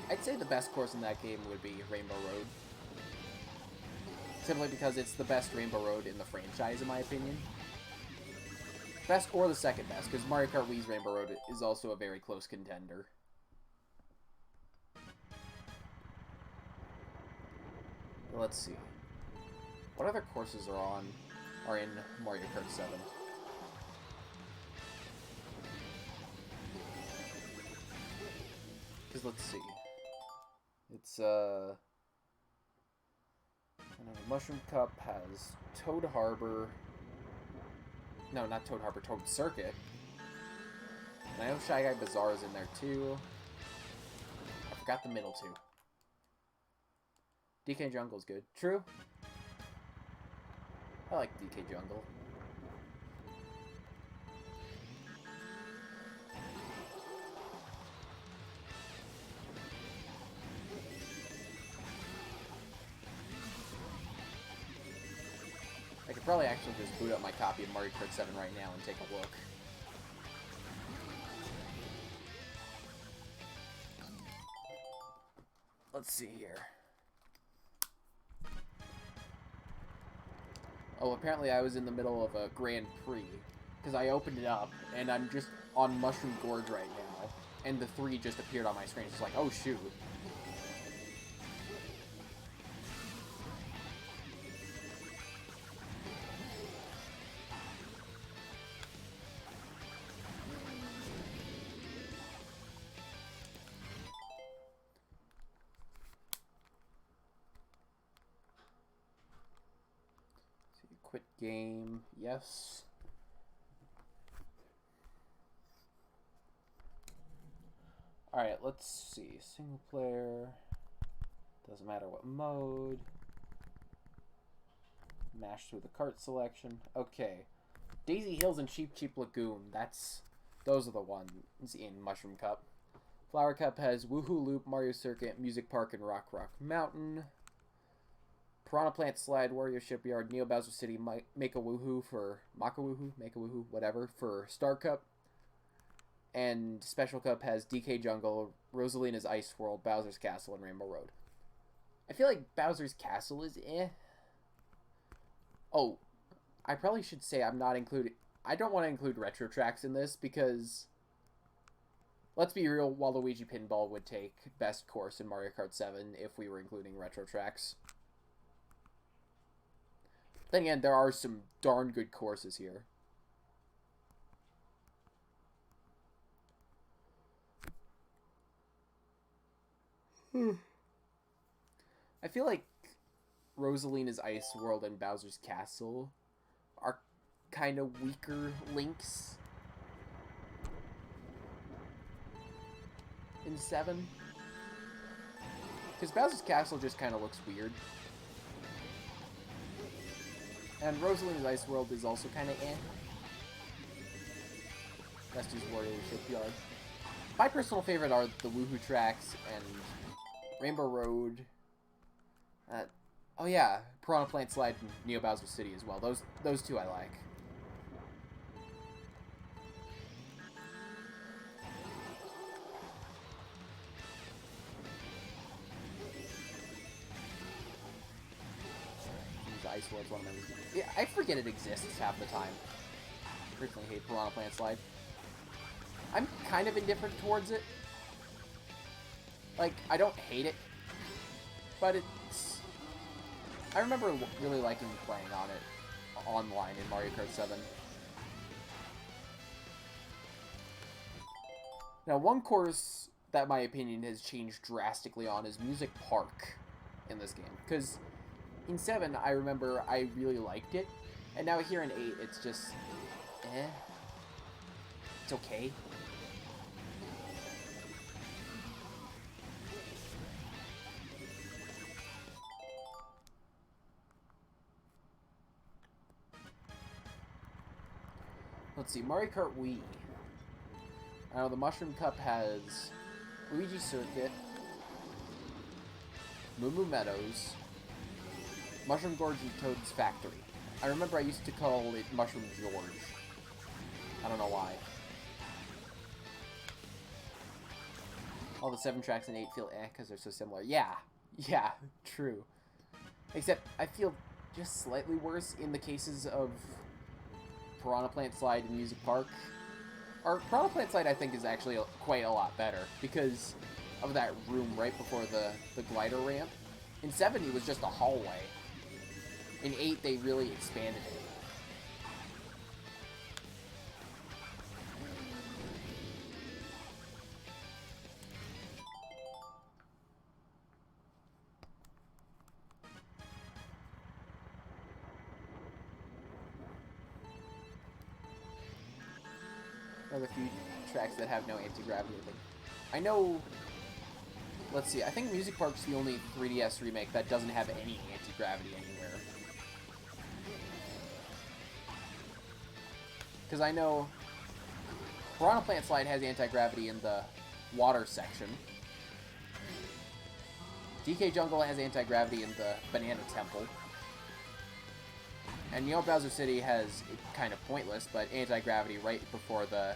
A: I'd say the best course in that game would be Rainbow Road. Simply because it's the best Rainbow Road in the franchise, in my opinion. Best or the second best, because Mario Kart Wii's Rainbow Road is also a very close contender. Let's see. What other courses are in Mario Kart 7? Because let's see. It's Mushroom Cup has Toad Harbor. No, not Toad Harbor, Toad Circuit. And I know Shy Guy Bazaar is in there too. I forgot the middle two. DK Jungle's good. True. I like DK Jungle. I could probably actually just boot up my copy of Mario Kart 7 right now and take a look. Let's see here. Oh, apparently I was in the middle of a Grand Prix, because I opened it up, and I'm just on Mushroom Gorge right now, and the 3 just appeared on my screen. It's like, oh shoot. Quit game, yes. Alright, let's see. Single player. Doesn't matter what mode. Mash through the cart selection. Okay. Daisy Hills and Cheap Cheap Lagoon. Those are the ones in Mushroom Cup. Flower Cup has Woohoo Loop, Mario Circuit, Music Park, and Rock Rock Mountain. Piranha Plant Slide, Wario Shipyard, Neo Bowser City, Make a Woohoo for whatever, for Star Cup. And Special Cup has DK Jungle, Rosalina's Ice World, Bowser's Castle, and Rainbow Road. I feel like Bowser's Castle is eh. Oh, I probably should say I don't want to include retro tracks in this because, let's be real, Waluigi Pinball would take best course in Mario Kart 7 if we were including retro tracks. Then again, there are some darn good courses here. I feel like Rosalina's Ice World and Bowser's Castle are kind of weaker links in 7. Because Bowser's Castle just kind of looks weird. And Rosalina's Ice World is also kind of eh. Rusty's Wario Shipyard. My personal favorite are the Woohoo tracks and Rainbow Road. Oh yeah, Piranha Plant Slide and Neo Bowser City as well. Those two I like. Ice World's one of my least. Yeah, I forget it exists half the time. Personally hate Piranha Plant Slide. I'm kind of indifferent towards it. Like, I don't hate it, but it's... I remember really liking playing on it online in Mario Kart 7. Now, one course that my opinion has changed drastically on is Music Park in this game. Because in 7, I remember I really liked it, and now here in 8, it's just... eh. It's okay. Let's see, Mario Kart Wii. I know the Mushroom Cup has Luigi Circuit, Moo Moo Meadows, Mushroom Gorge, and Toad's Factory. I remember I used to call it Mushroom George. I don't know why. All the 7 tracks in 8 feel because they're so similar. Yeah, true. Except I feel just slightly worse in the cases of Piranha Plant Slide and Music Park. Or Piranha Plant Slide, I think, is actually quite a lot better because of that room right before the glider ramp. In 7, it was just a hallway. In 8, they really expanded it. Another few tracks that have no anti-gravity. I know... Let's see, I think Music Park's the only 3DS remake that doesn't have any anti-gravity anywhere. Because I know Piranha Plant Slide has anti-gravity in the water section. DK Jungle has anti-gravity in the Banana Temple. And Neo Bowser City has kind of pointless, but anti-gravity right before the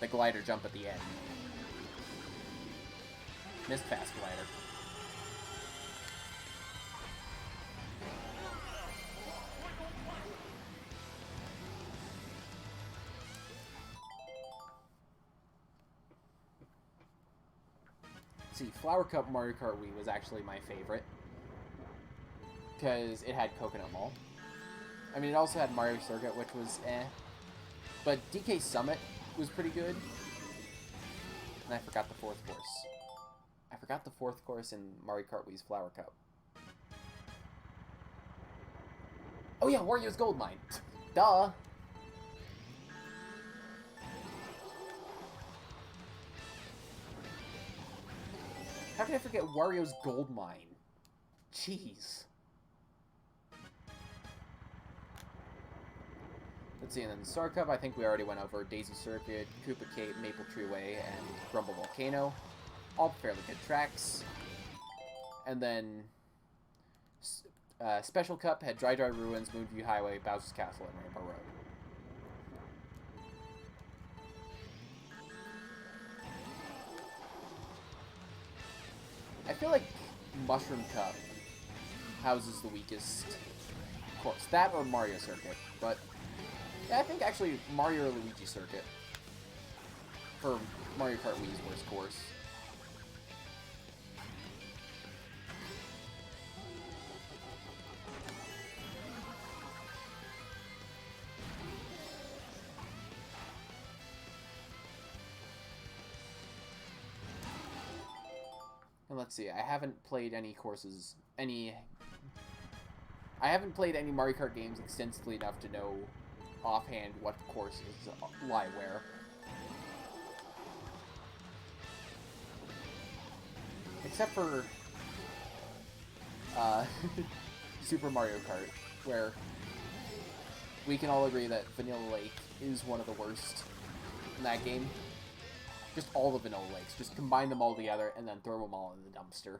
A: glider jump at the end. Missed fast glider. Let's see, Flower Cup Mario Kart Wii was actually my favorite. Because it had Coconut Mall. I mean, it also had Mario Circuit, which was eh. But DK Summit was pretty good. And I forgot the 4th course. I forgot the 4th course in Mario Kart Wii's Flower Cup. Oh yeah, Wario's Gold Mine. Duh! How could I forget Wario's Gold Mine? Jeez. Let's see, and then Star Cup, I think we already went over. Daisy Circuit, Koopa Cape, Maple Tree Way, and Grumble Volcano. All fairly good tracks. And then Special Cup had Dry Dry Ruins, Moonview Highway, Bowser's Castle, and Rainbow Road. I feel like Mushroom Cup houses the weakest course. That or Mario Circuit, but... yeah, I think actually Mario or Luigi Circuit for Mario Kart Wii's worst course. And let's see, I haven't played any courses, I haven't played any Mario Kart games extensively enough to know offhand what courses lie where. Except for Super Mario Kart, where we can all agree that Vanilla Lake is one of the worst in that game. Just all the Vanilla Lakes. Just combine them all together and then throw them all in the dumpster.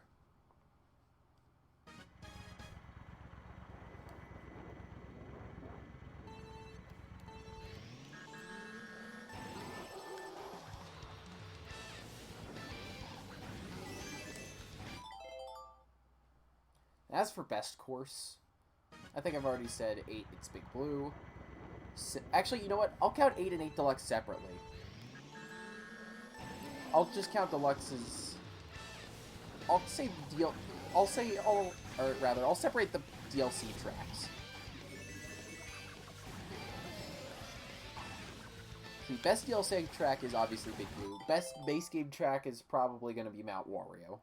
A: As for best course, I think I've already said 8, it's Big Blue. Actually, you know what? I'll count 8 and 8 Deluxe separately. I'll just count Deluxe as... I'll say deal... I'll separate the DLC tracks. The best DLC track is obviously Big Blue. Best base game track is probably going to be Mount Wario.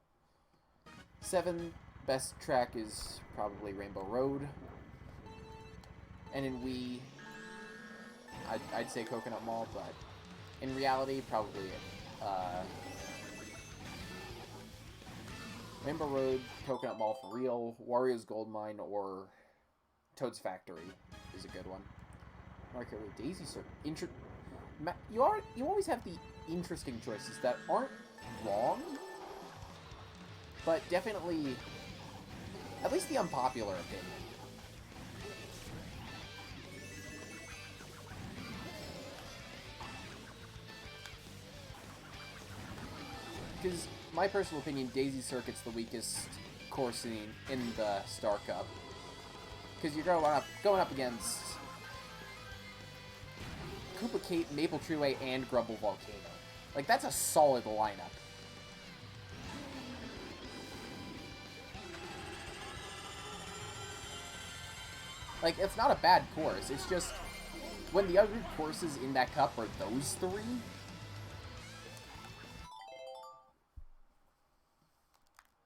A: 7, best track is probably Rainbow Road. And in Wii, I'd say Coconut Mall, but in reality, probably Rainbow Road, Coconut Mall for real, Wario's Gold Mine, or Toad's Factory is a good one. Mario Kart Daisy Circuit. You always have the interesting choices that aren't wrong, but definitely at least the unpopular opinion. Because my personal opinion, Daisy Circuit's the weakest course in the Star Cup. Because you're going up against Koopa Kate, Maple Treeway, and Grumble Volcano. Like, that's a solid lineup. Like, it's not a bad course. It's just, when the other courses in that cup are those 3...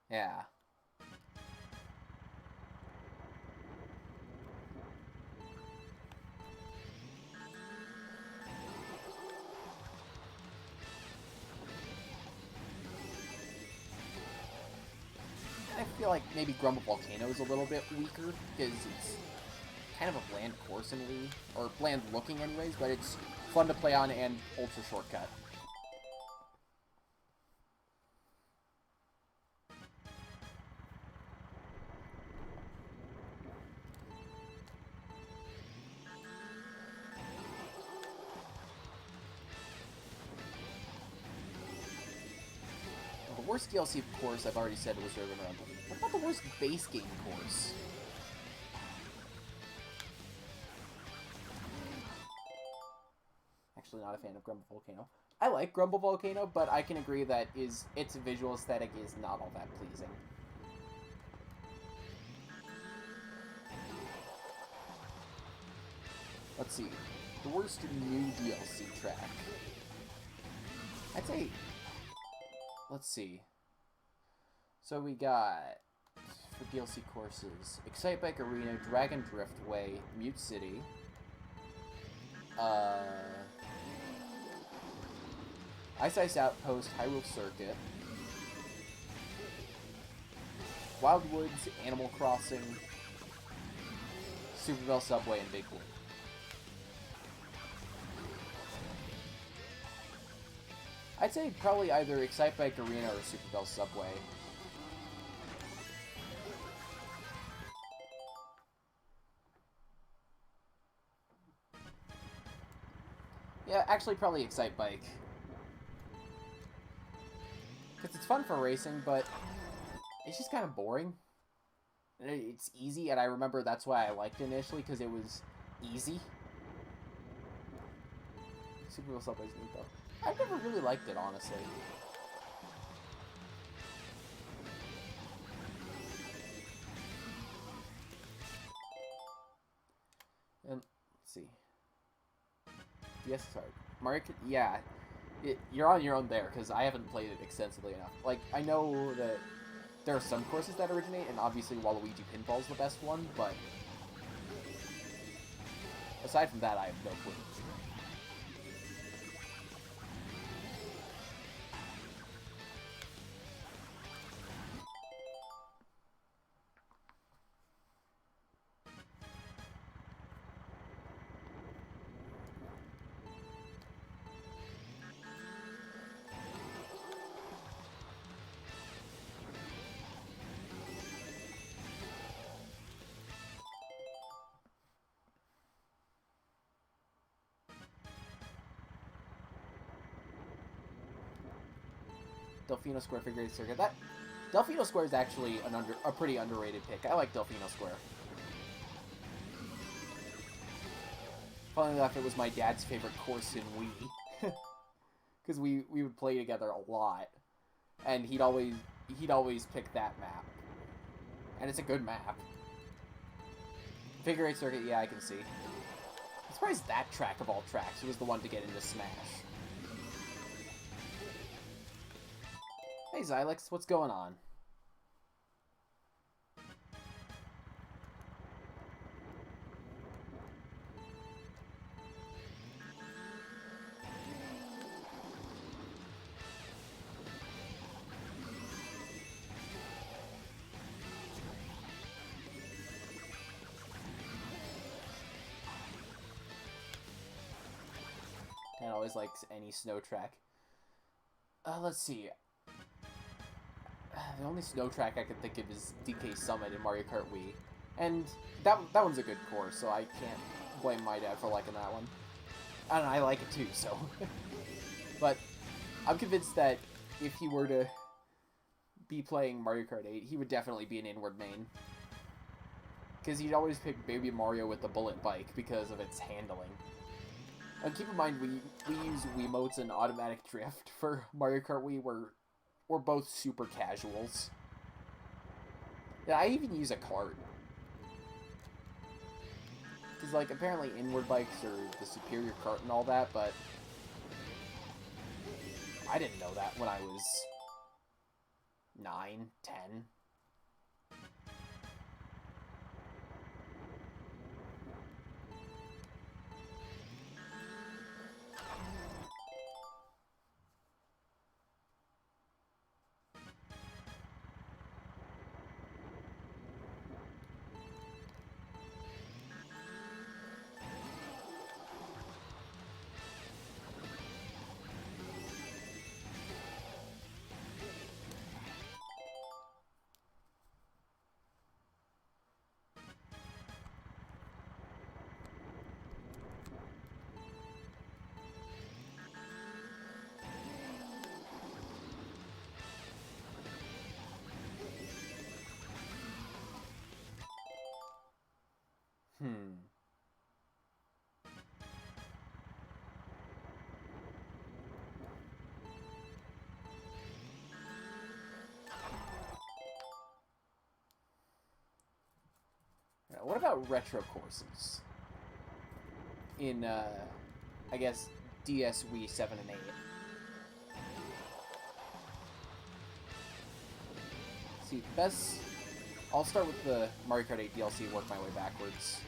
A: Yeah. I feel like maybe Grumble Volcano is a little bit weaker, because it's kind of a bland course in Wii, or bland looking anyways, but it's fun to play on and ultra shortcut. The worst DLC course I've already said was Urban Rumble. What about the worst base game course? Actually not a fan of Grumble Volcano. I like Grumble Volcano, but I can agree that its visual aesthetic is not all that pleasing. Let's see. The worst new DLC track. I'd say... Let's see. So we got, for DLC courses, Excite Bike Arena, Dragon Driftway, Mute City, Ice Ice Outpost, Hyrule Circuit, Wild Woods, Animal Crossing, Super Bell Subway, and Big Blue. I'd say probably either Excite Bike Arena or Super Bell Subway. Yeah, actually probably Excite Bike. Because it's fun for racing, but it's just kind of boring. It's easy, and I remember that's why I liked it initially, because it was easy. Super Bell Subway's neat, though. I've never really liked it, honestly. And, let's see. Yes, sorry. Mario, yeah. You're on your own there, because I haven't played it extensively enough. Like, I know that there are some courses that originate, and obviously Waluigi Pinball's the best one, but... aside from that, I have no clue. Delfino Square Figure 8 Circuit. Delfino Square is actually a pretty underrated pick. I like Delfino Square. Funnily enough, it was my dad's favorite course in Wii. Because we would play together a lot. And he'd always pick that map. And it's a good map. Figure 8 circuit, yeah, I can see. I'm surprised that track of all tracks was the one to get into Smash. Hey Xylex, what's going on? And always likes any snow track. Let's see. The only snow track I can think of is DK Summit in Mario Kart Wii. And that one's a good course, so I can't blame my dad for liking that one. And I like it too, so. But I'm convinced that if he were to be playing Mario Kart 8, he would definitely be an inward main. Because he'd always pick Baby Mario with the bullet bike because of its handling. And keep in mind, we use Wiimotes and automatic drift for Mario Kart Wii. We're both super casuals. Yeah, I even use a cart. Because, like, apparently inward bikes are the superior cart and all that, but I didn't know that when I was 9, 10. What about retro courses? In, I guess, DS, Wii 7, and 8. See, best... I'll start with the Mario Kart 8 DLC, work my way backwards.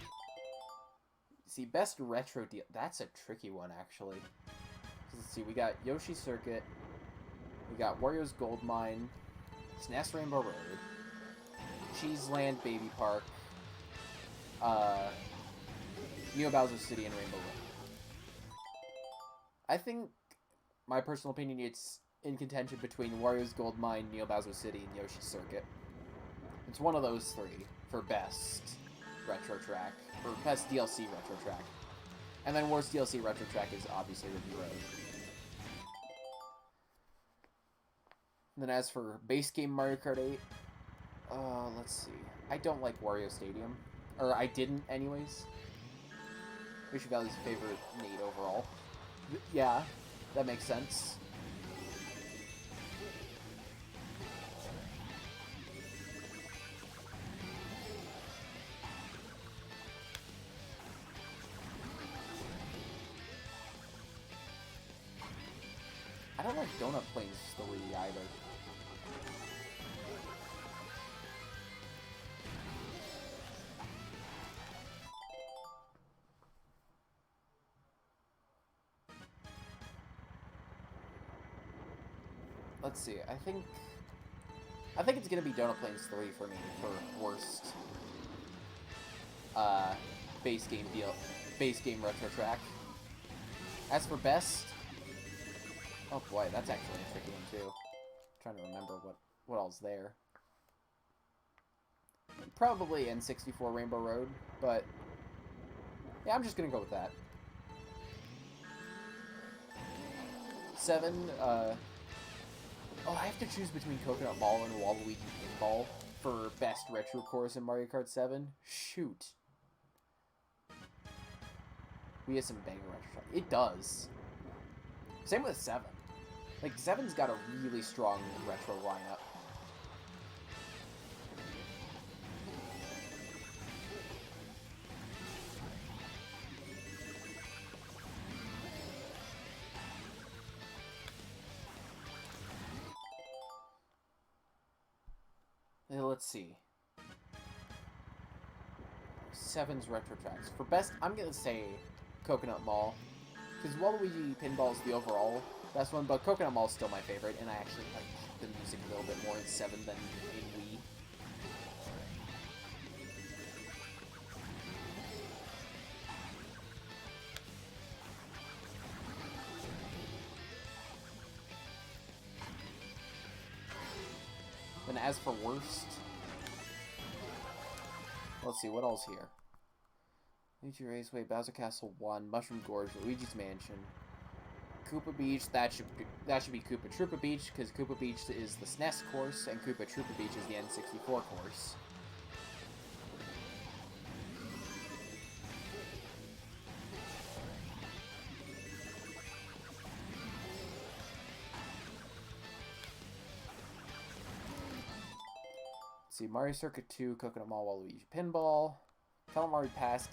A: See, best retro deal... That's a tricky one, actually. Let's see, we got Yoshi Circuit, we got Wario's Gold Mine, SNES Rainbow Road, Cheese Land Baby Park, Neo Bowser City, and Rainbow Road. I think, my personal opinion, it's in contention between Wario's Gold Mine, Neo Bowser City, and Yoshi Circuit. It's one of those three for best retro track, or best DLC retro track. And then worst DLC retro track is obviously Ruby Road. And then as for base game Mario Kart 8, let's see. I don't like Wario Stadium. Or I didn't, anyways. Yoshi Valley's favorite Nate overall. Yeah, that makes sense. I don't like Donut Plains 3 either. Let's see, I think it's gonna be Donut Plains 3 for me for worst base game retro track. As for best, oh boy, that's actually a tricky one too. I'm trying to remember what all's there. Probably N64 Rainbow Road, but yeah, I'm just gonna go with that. 7, oh, I have to choose between Coconut Mall and Waluigi Pinball for best retro course in Mario Kart 7? Shoot. We have some banger retro tracks. It does. Same with 7. Like, 7's got a really strong retro lineup. Let's see. 7's retro tracks. For best, I'm gonna say Coconut Mall. Because Waluigi Pinball is the overall best one, but Coconut Mall is still my favorite, and I actually like the music a little bit more in 7 than in Wii. And as for worst, let's see, what else here? Luigi Raceway, Bowser Castle 1, Mushroom Gorge, Luigi's Mansion, Koopa Beach. That should be Koopa Troopa Beach, because Koopa Beach is the SNES course, and Koopa Troopa Beach is the N64 course. Let's see, Mario Circuit 2, Coconut Mall, Waluigi Pinball, Calamari Pass,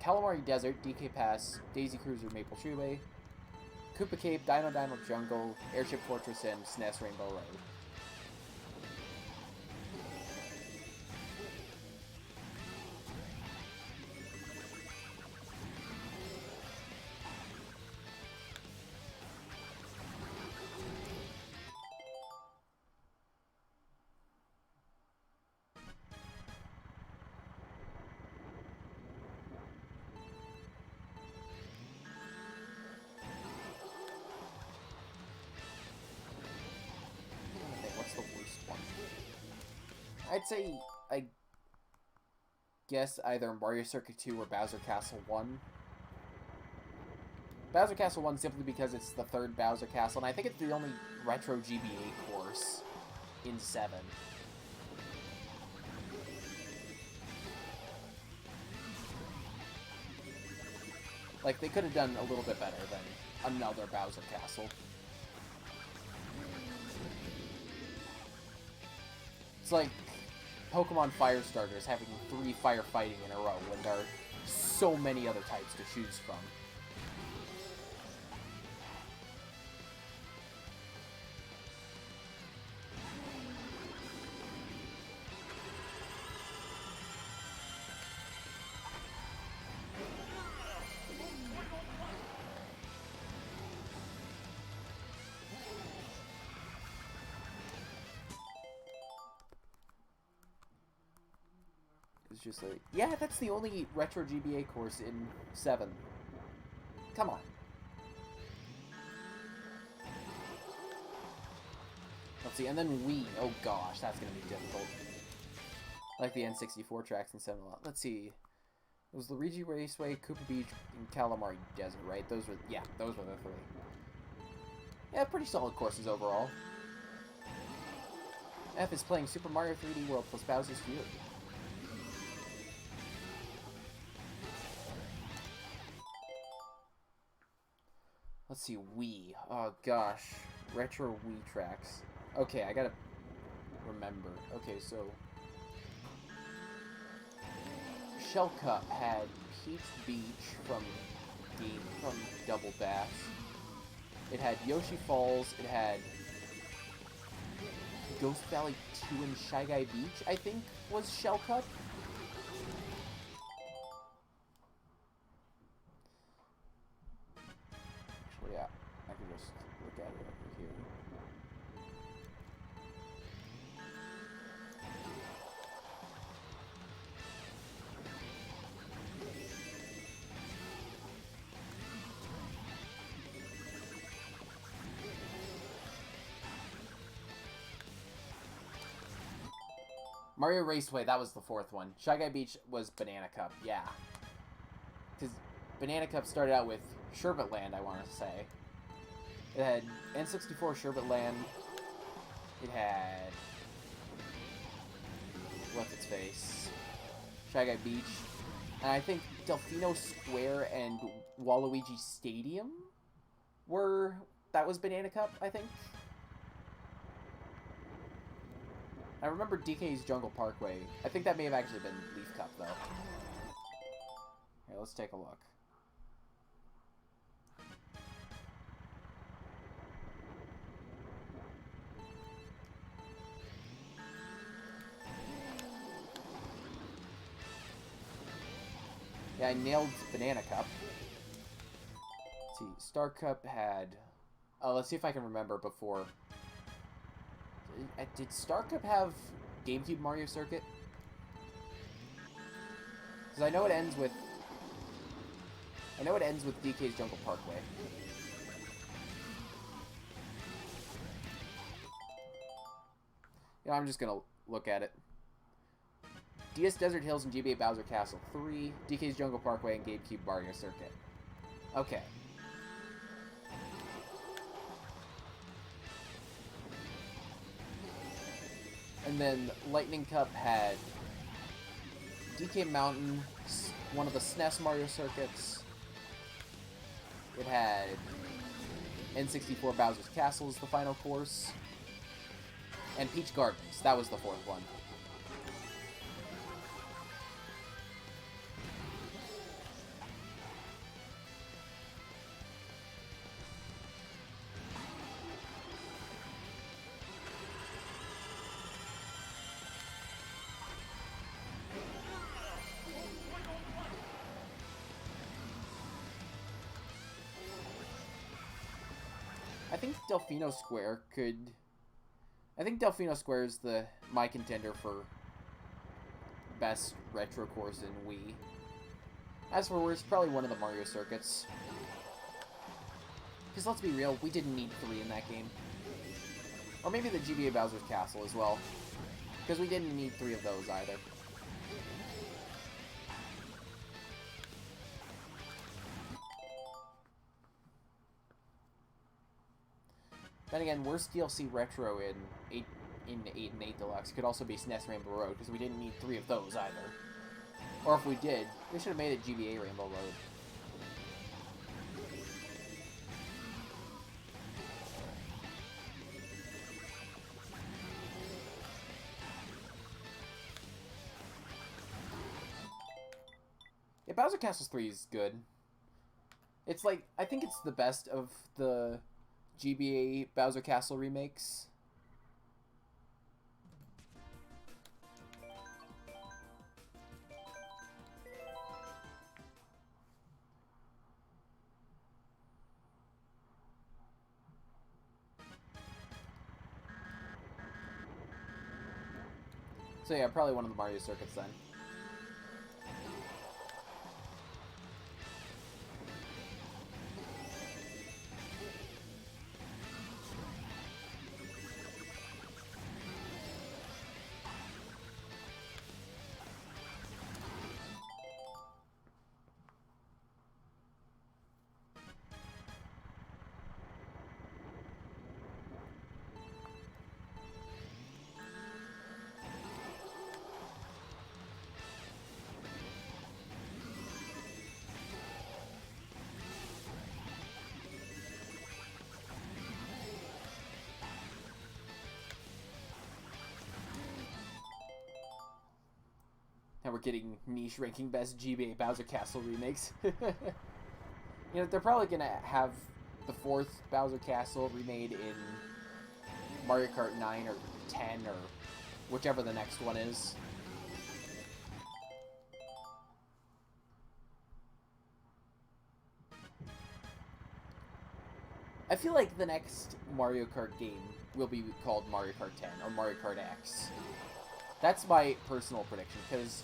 A: Calamari Desert, DK Pass, Daisy Cruiser, Maple Treeway, Koopa Cape, Dino Dino Jungle, Airship Fortress, and SNES Rainbow Road. I'd say, I guess, either Mario Circuit 2 or Bowser Castle 1. Bowser Castle 1 simply because it's the third Bowser Castle, and I think it's the only retro GBA course in 7. Like, they could have done a little bit better than another Bowser Castle. It's like Pokemon Firestarters having 3 firefighting in a row when there are so many other types to choose from. It's just like, yeah, that's the only retro GBA course in 7. Come on. Let's see, and then Wii. Oh gosh, that's gonna be difficult. Like the N64 tracks in 7 a lot. Let's see. It was Luigi Raceway, Koopa Beach, and Calamari Desert, right? Those were the 3. Yeah, pretty solid courses overall. F is playing Super Mario 3D World plus Bowser's Fury. Let's see, Wii. Oh gosh. Retro Wii tracks. Okay, I gotta remember. Okay, so Shell Cup had Peach Beach from Double Dash. It had Yoshi Falls. It had Ghost Valley 2 and Shy Guy Beach, I think, was Shell Cup. Actually, yeah, I can just look at it over here. Mario Raceway, that was the 4th one. Shy Guy Beach was Banana Cup, yeah. Because Banana Cup started out with Sherbet Land, I want to say. It had N64 Sherbet Land. It had... what's its face? Shy Guy Beach. And I think Delfino Square and Waluigi Stadium were... That was Banana Cup, I think. I remember DK's Jungle Parkway. I think that may have actually been Leaf Cup, though. Here, let's take a look. Yeah, I nailed Banana Cup. Let's see, Star Cup had... Oh, let's see if I can remember before. Did Star Cup have GameCube Mario Circuit? Because I know it ends with... DK's Jungle Parkway. Yeah, I'm just gonna look at it. DS Desert Hills and GBA Bowser Castle 3, DK's Jungle Parkway, and GameCube Mario Circuit. Okay. And then Lightning Cup had DK Mountain, one of the SNES Mario circuits. It had N64 Bowser's Castle as the final course. And Peach Gardens, that was the fourth one. I think Delfino Square could... I think Delfino Square is my contender for best retro course in Wii. As for worst, probably one of the Mario circuits. Because let's be real, we didn't need 3 in that game. Or maybe the GBA Bowser's Castle as well. Because we didn't need 3 of those either. Then again, worst DLC retro in 8 and 8 Deluxe could also be SNES Rainbow Road, because we didn't need 3 of those either. Or if we did, we should have made it GBA Rainbow Road. Yeah, Bowser Castle 3 is good. It's like, I think it's the best of the GBA Bowser Castle remakes. So yeah, probably one of the Mario circuits then. Now we're getting niche ranking best GBA Bowser Castle remakes. You know, they're probably gonna have the 4th Bowser Castle remade in Mario Kart 9 or 10 or whichever the next one is. I feel like the next Mario Kart game will be called Mario Kart 10 or Mario Kart X. That's my personal prediction, because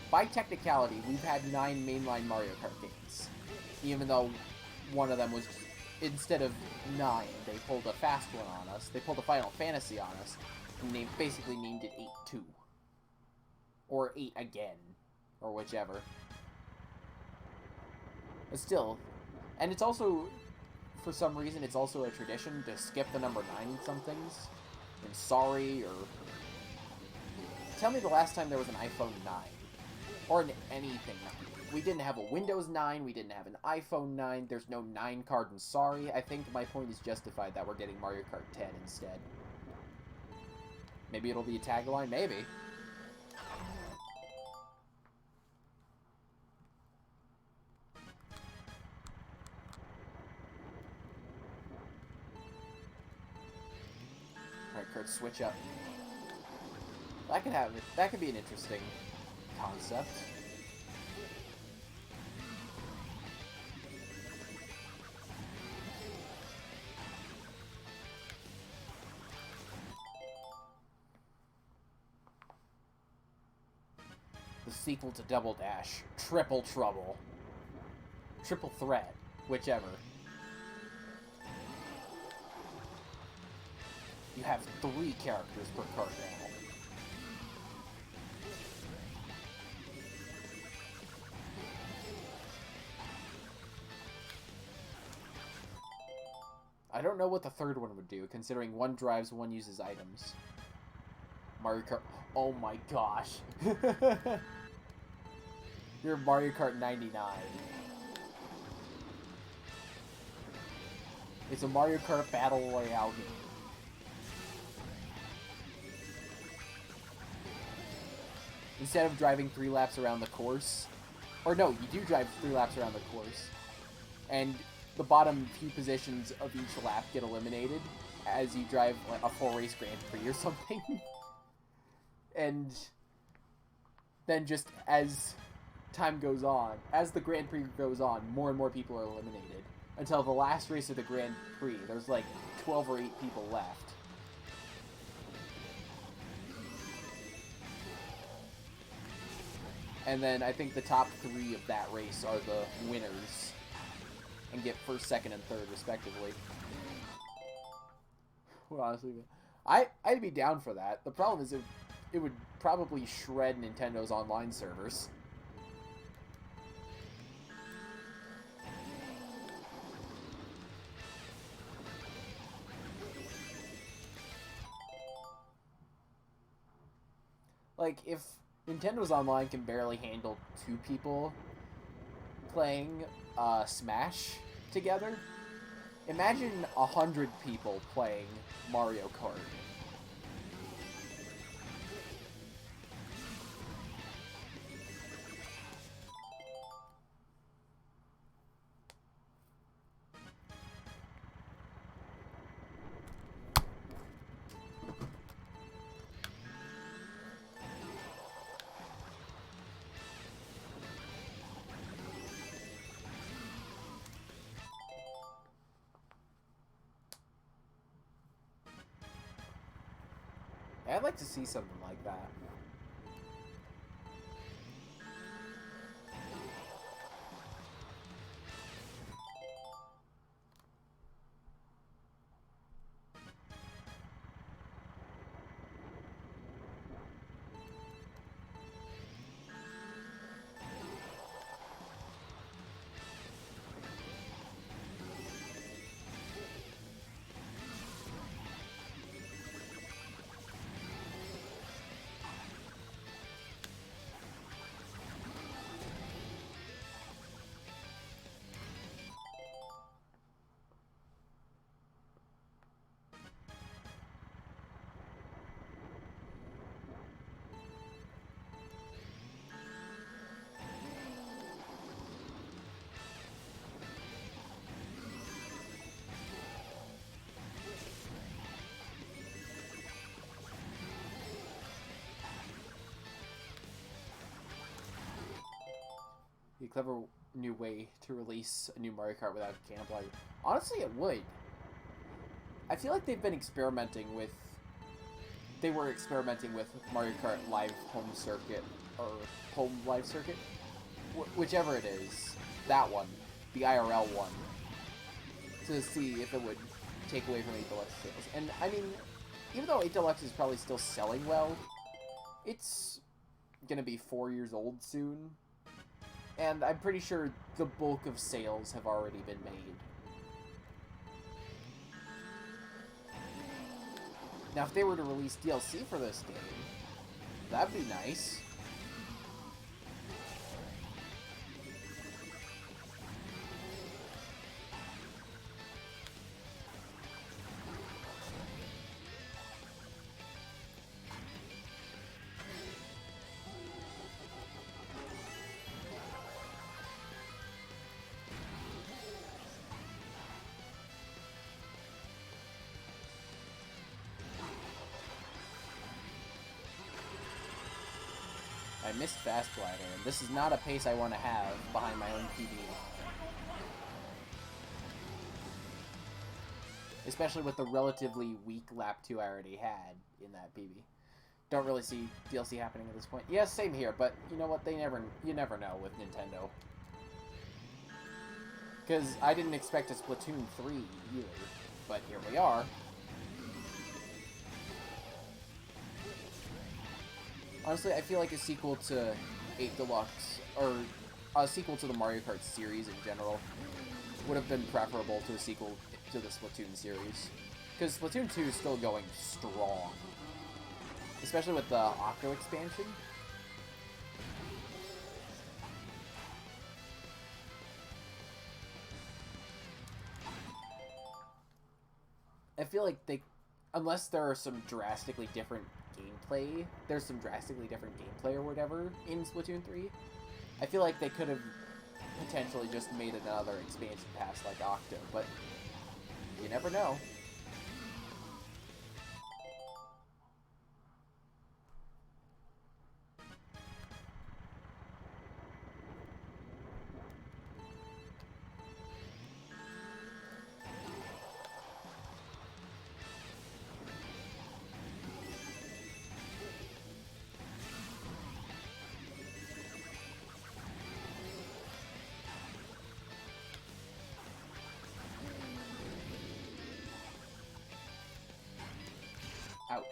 A: by technicality, we've had 9 mainline Mario Kart games. Even though one of them was, instead of 9, they pulled a fast one on us. They pulled a Final Fantasy on us, and they basically named it 8-2. Or 8 again, or whichever. But still, and it's also, for some reason, it's also a tradition to skip the number 9 in some things. And sorry, or... Tell me the last time there was an iPhone 9. Or in anything. We didn't have a Windows 9, we didn't have an iPhone 9, there's no 9 card in Sorry. I think my point is justified that we're getting Mario Kart 10 instead. Maybe it'll be a tagline? Maybe. Alright, Kurt, switch up. That could be an interesting concept. The sequel to Double Dash. Triple Trouble. Triple Threat. Whichever. You have 3 characters per card now. I don't know what the third one would do, considering one drives, one uses items. Mario Kart... Oh my gosh. You're Mario Kart 99. It's a Mario Kart Battle Royale game. Instead of driving 3 laps around the course... Or no, you do drive 3 laps around the course. And the bottom few positions of each lap get eliminated as you drive like a full race Grand Prix or something. And then just as time goes on, as the Grand Prix goes on, more and more people are eliminated. Until the last race of the Grand Prix, there's like 12 or 8 people left. And then I think the top 3 of that race are the winners. And get first, second, and third, respectively. Well, honestly, I'd be down for that. The problem is it would probably shred Nintendo's online servers. Like, if Nintendo's online can barely handle 2 people playing Smash together, imagine 100 people playing Mario Kart. I'd like to see something like that. A clever new way to release a new Mario Kart without cannibalizing. Honestly, it would. I feel like they've been experimenting with... They were experimenting with Mario Kart Live Home Circuit, or Home Live Circuit. Whichever it is. That one. The IRL one. To see if it would take away from 8 Deluxe sales. And, I mean, even though 8 Deluxe is probably still selling well, it's gonna be 4 years old soon. And I'm pretty sure the bulk of sales have already been made. Now, if they were to release DLC for this game, that'd be nice. I missed Fast Glider, and this is not a pace I want to have behind my own PB. Especially with the relatively weak lap 2 I already had in that PB. Don't really see DLC happening at this point. Yeah, same here, but you know what? You never know with Nintendo. Because I didn't expect a Splatoon 3 either, but here we are. Honestly, I feel like a sequel to 8 Deluxe, or a sequel to the Mario Kart series in general, would have been preferable to a sequel to the Splatoon series. Because Splatoon 2 is still going strong. Especially with the Octo expansion. I feel like unless there are some drastically different gameplay, there's some drastically different gameplay or whatever in Splatoon 3, I feel like they could have potentially just made another expansion pass like Octo, but you never know. Ouch.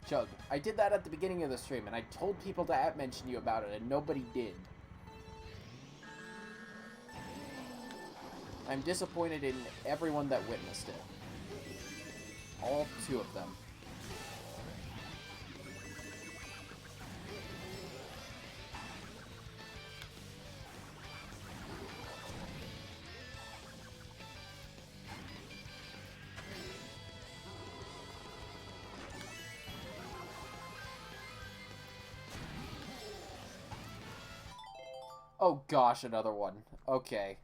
A: Chug. I did that at the beginning of the stream, and I told people to mention you about it, and nobody did. I'm disappointed in everyone that witnessed it. All 2 of them. Oh gosh, another one. Okay.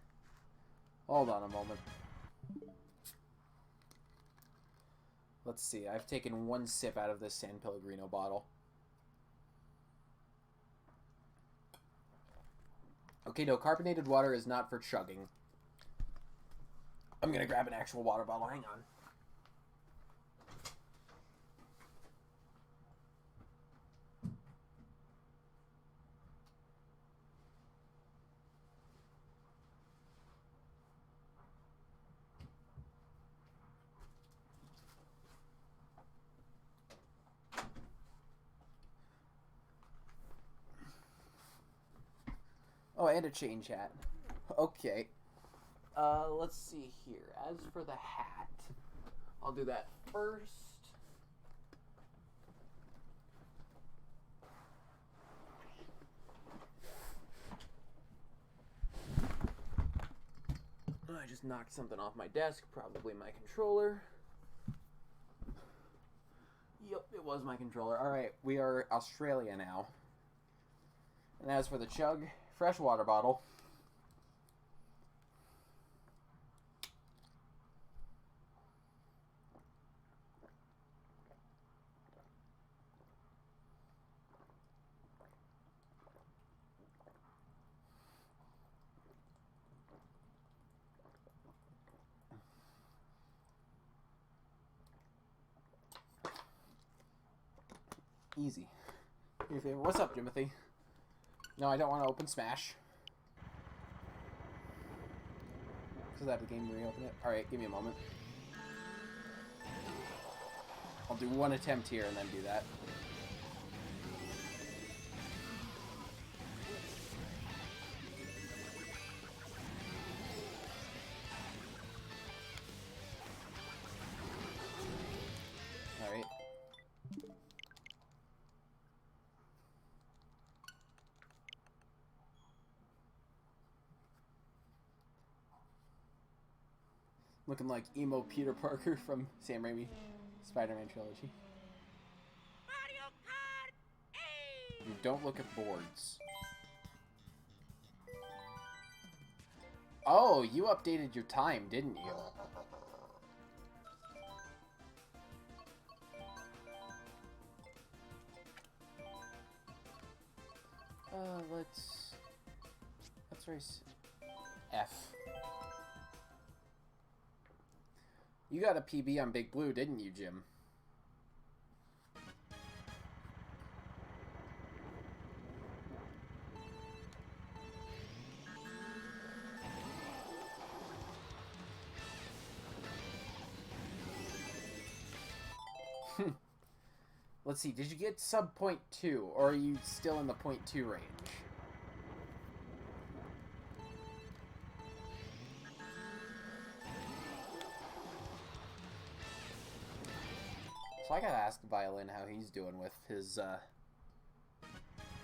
A: Hold on a moment. Let's see, I've taken 1 sip out of this San Pellegrino bottle. Okay, no, carbonated water is not for chugging. I'm gonna grab an actual water bottle, hang on. Oh, and a change hat. Okay. Let's see here. As for the hat, I'll do that first. I just knocked something off my desk, probably my controller. Yep, it was my controller. Alright, we are Australia now. And as for the chug, fresh water bottle. Easy. Your favorite. What's up, Timothy? No, I don't want to open Smash. Because I have the game to reopen it. Alright, give me a moment. I'll do 1 attempt here and then do that. Alright. Looking like emo Peter Parker from Sam Raimi Spider-Man trilogy.
B: Mario Kart 8!
A: You don't look at boards. Oh, you updated your time, didn't you? boss race? F. You got a PB on Big Blue, didn't you, Jim? Let's see, did you get sub .2, or are you still in the .2 range? So I gotta ask Violin how he's doing with his,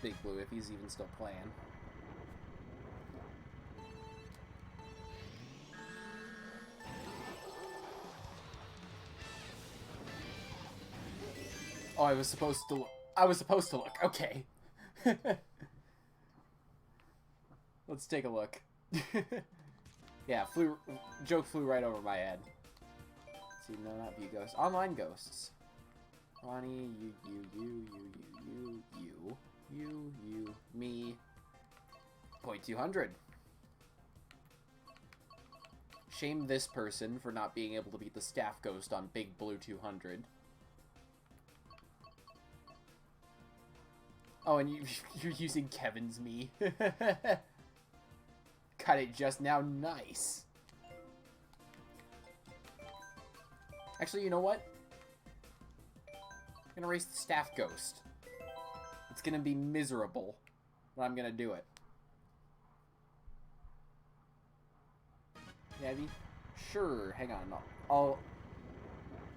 A: Big Blue, if he's even still playing. Oh, I was supposed to look. I was supposed to look. Okay. Let's take a look. Yeah, joke flew right over my head. Let's see, no, not view ghosts. Online ghosts. Ronnie, you, me. .200. Shame this person for not being able to beat the staff ghost on Big Blue 200. Oh, and you're using Kevin's me. Cut it just now. Nice. Actually, you know what? I'm gonna race the staff ghost. It's gonna be miserable, but I'm gonna do it. Abby? Sure. Hang on.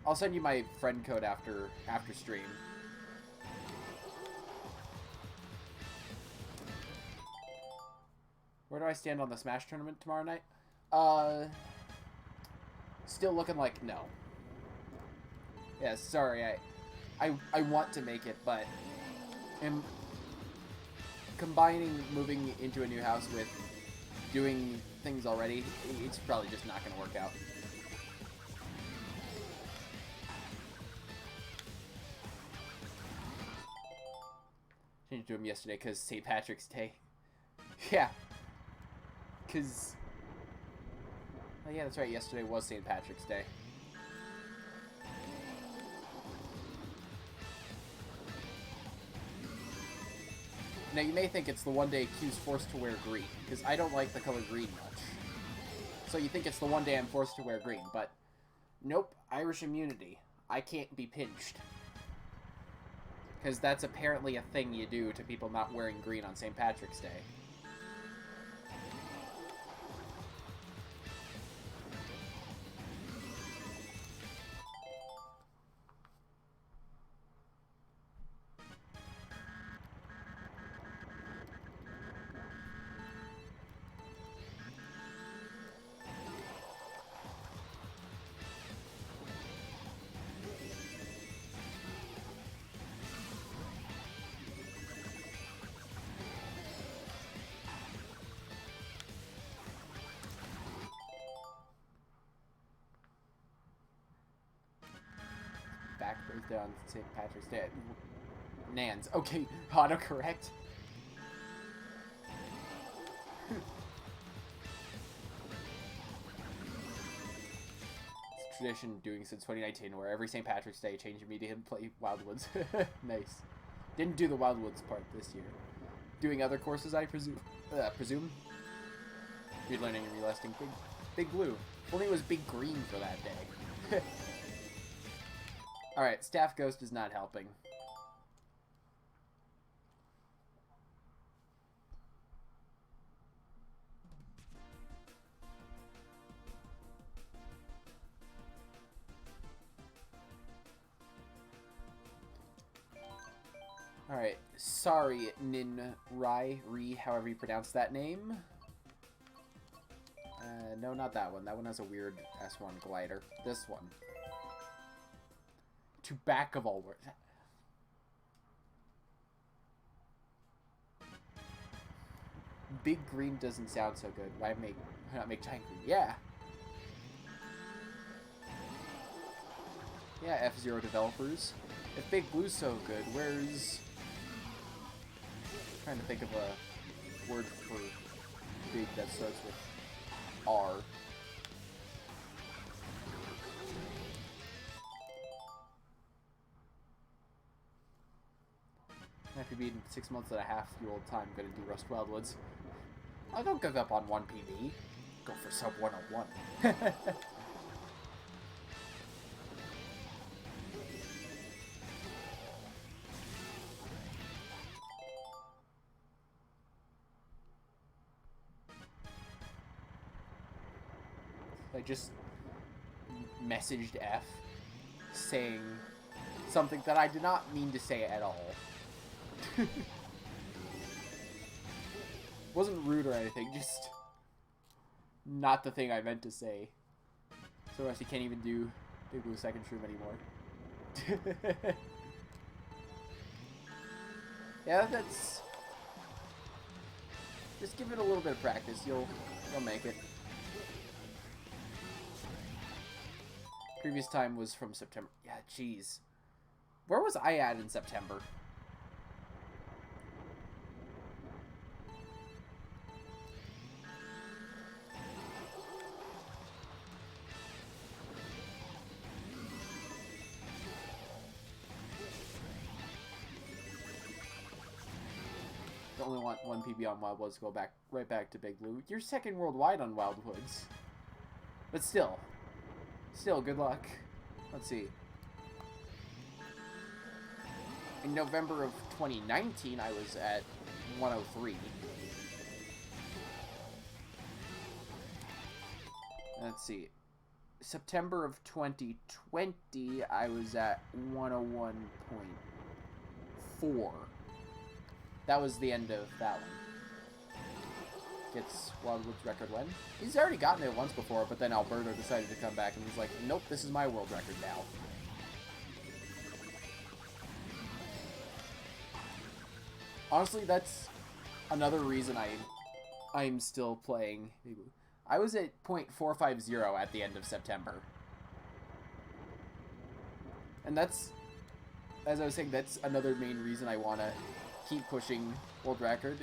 A: I'll send you my friend code after stream. Where do I stand on the Smash tournament tomorrow night? Still looking like no. Yeah, sorry, I want to make it, but am combining moving into a new house with doing things already, it's probably just not going to work out. Changed to him yesterday because St. Patrick's Day. Yeah. Because... Oh yeah, that's right, yesterday was St. Patrick's Day. Now, you may think it's the one day Q's forced to wear green, because I don't like the color green much. So you think it's the one day I'm forced to wear green, but... Nope, Irish immunity. I can't be pinched. Because that's apparently a thing you do to people not wearing green on St. Patrick's Day. Back birthday on St. Patrick's Day. Nans. Okay, autocorrect. It's a tradition doing since 2019 where every St. Patrick's Day change your media and play Wildwoods. Nice. Didn't do the Wildwoods part this year. Doing other courses, I presume. Relearning and relisting Big Blue. If only it was Big Green for that day. Alright, Staff Ghost is not helping. Alright, sorry, Nin Rai, however you pronounce that name. No, not that one. That one has a weird S1 glider. This one. To back of all words. Big Green doesn't sound so good. Why not make Giant Green? Yeah. Yeah, F-Zero developers. If Big Blue's so good, where's... I'm trying to think of a word for big that starts with R. After being 6 months and a half the old time, gonna do Rust Wildwoods. I don't give up on 1 PB. Go for sub 101. I just messaged F saying something that I did not mean to say at all. Wasn't rude or anything, just not the thing I meant to say. So I can't even do Big Blue Second Shroom anymore. Yeah, that's... Just give it a little bit of practice, you'll make it. Previous time was from September. Yeah, jeez. Where was I at in September? Only want 1 PB on Wildwoods, go back right back to Big Blue. You're second worldwide on Wildwoods. But still, good luck. Let's see. In November of 2019, I was at 103. Let's see. September of 2020, I was at 101.4. That was the end of that one. Gets Wildwood's record when? He's already gotten it once before, but then Alberto decided to come back and was like, nope, this is my world record now. Honestly, that's another reason I'm still playing. I was at .450 at the end of September. And that's, as I was saying, that's another main reason I want to keep pushing world record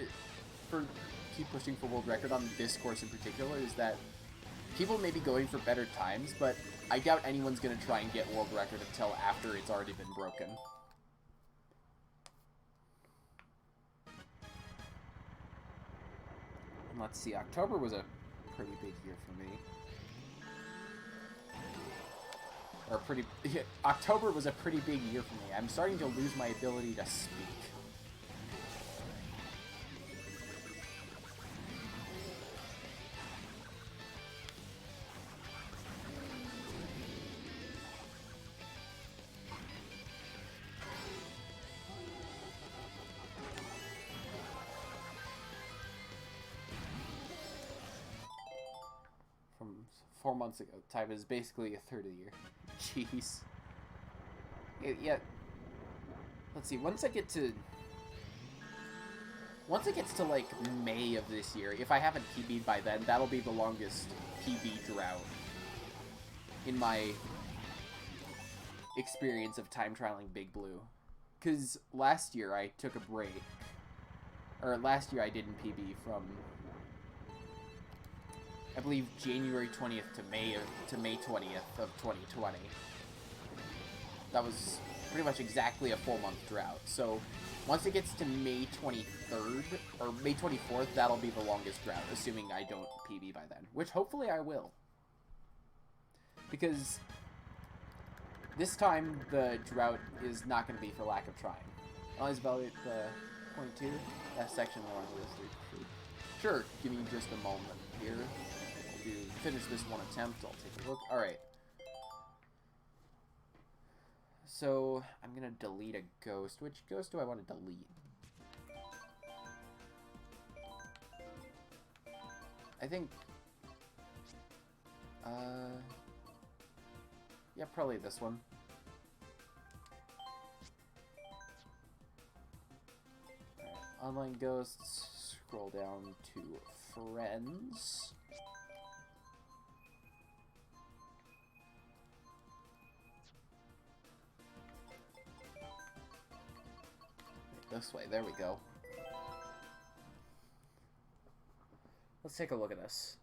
A: for world record on this course in particular, is that people may be going for better times, but I doubt anyone's going to try and get world record until after it's already been broken. And let's see, October was a pretty big year for me. October was a pretty big year for me. I'm starting to lose my ability to speak. From 4 months ago, time is basically a third of the year. Jeez. Yeah. Let's see. Once it gets to like May of this year, if I haven't PB'd by then, that'll be the longest PB drought in my experience of time trialing Big Blue. Because last year I took a break. Or last year I didn't PB from, I believe, January 20th to May 20th of 2020. That was pretty much exactly a 4-month drought. So once it gets to May 23rd, or May 24th, that'll be the longest drought, assuming I don't PB by then. Which hopefully I will. Because this time the drought is not going to be for lack of trying. Always evaluate the point 2. That section along the list. Sure, give me just a moment here. To finish this one attempt, I'll take a look. Alright. So, I'm gonna delete a ghost. Which ghost do I want to delete? I think... yeah, probably this one. Alright, online ghosts. Scroll down to friends. This way, there we go. Let's take a look at this.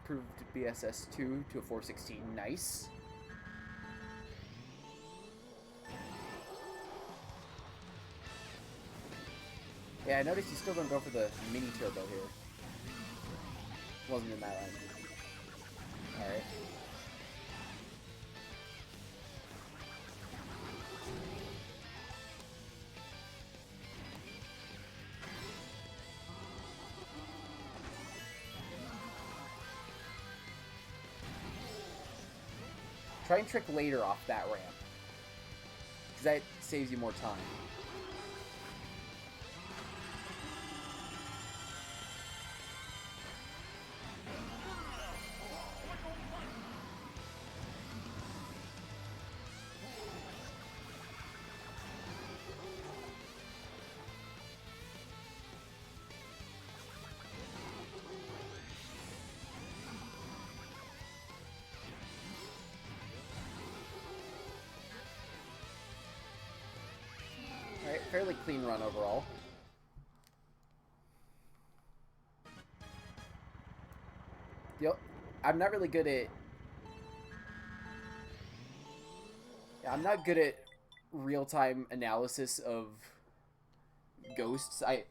A: Improved BSS 2 to a 416. Nice. Yeah, I noticed you still don't go for the mini turbo here. Wasn't in that line. Alright. Try and trick later off that ramp. Because that saves you more time. Alright, fairly clean run overall. Yep, I'm not really good at... Yeah, I'm not good at real-time analysis of ghosts. I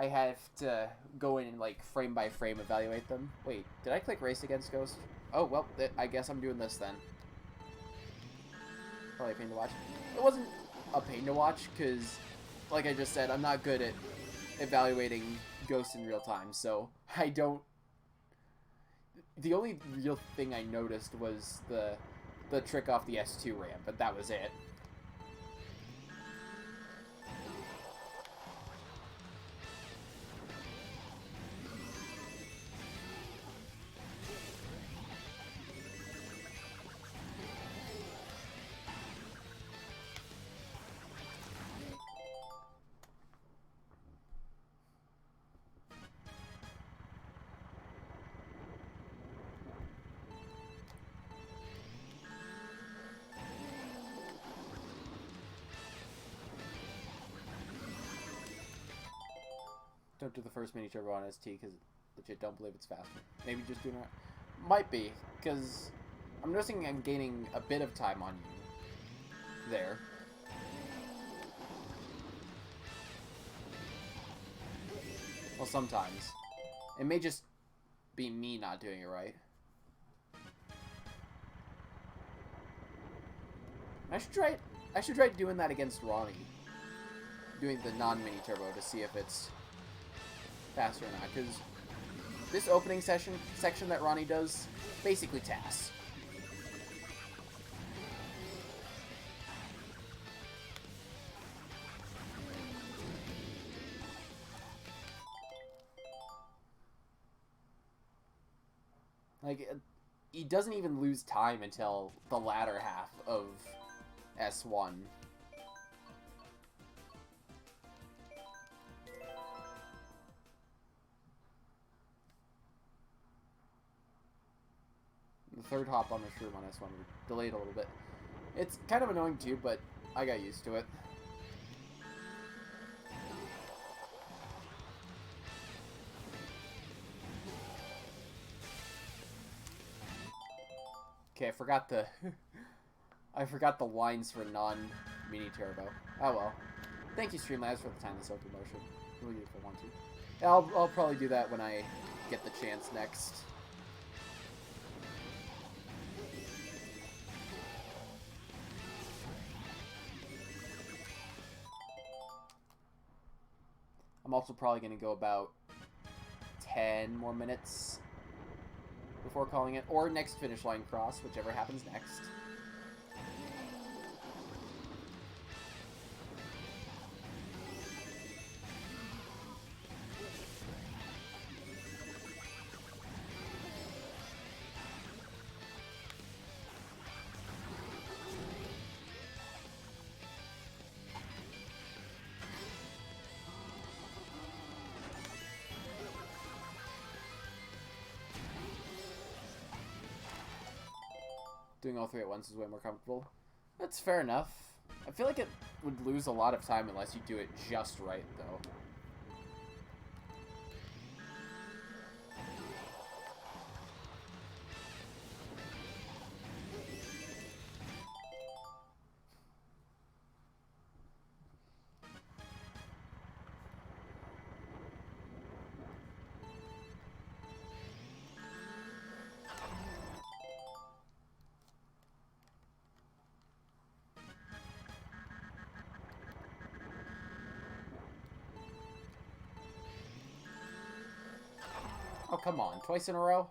A: have to go in and, like, frame by frame evaluate them. Wait, did I click race against ghost? Oh, well, I guess I'm doing this then. Probably a pain to watch. It wasn't a pain to watch, because, like I just said, I'm not good at evaluating ghosts in real time, so I don't... The only real thing I noticed was the trick off the S2 ramp, but that was it. Don't do the first mini turbo on ST because legit don't believe it's faster. Maybe just doing it. Might be, because I'm noticing I'm gaining a bit of time on you there. Well, sometimes. It may just be me not doing it right. I should try doing that against Ronnie. Doing the non-mini turbo to see if it's faster or not, because this opening section that Ronnie does, basically TAS. Like, he doesn't even lose time until the latter half of S1. The third hop on the shroom on S1 delayed a little bit. It's kind of annoying too, but I got used to it. Okay, I forgot the I forgot the lines for non-mini turbo. Oh well. Thank you, Streamlabs, for the timeless open motion. Really good if I want to. Yeah, I'll probably do that when I get the chance next. I'm also probably going to go about 10 more minutes before calling it, or next finish line cross, whichever happens next. Doing all three at once is way more comfortable. That's fair enough. I feel like it would lose a lot of time unless you do it just right, though. Oh, come on. Twice in a row?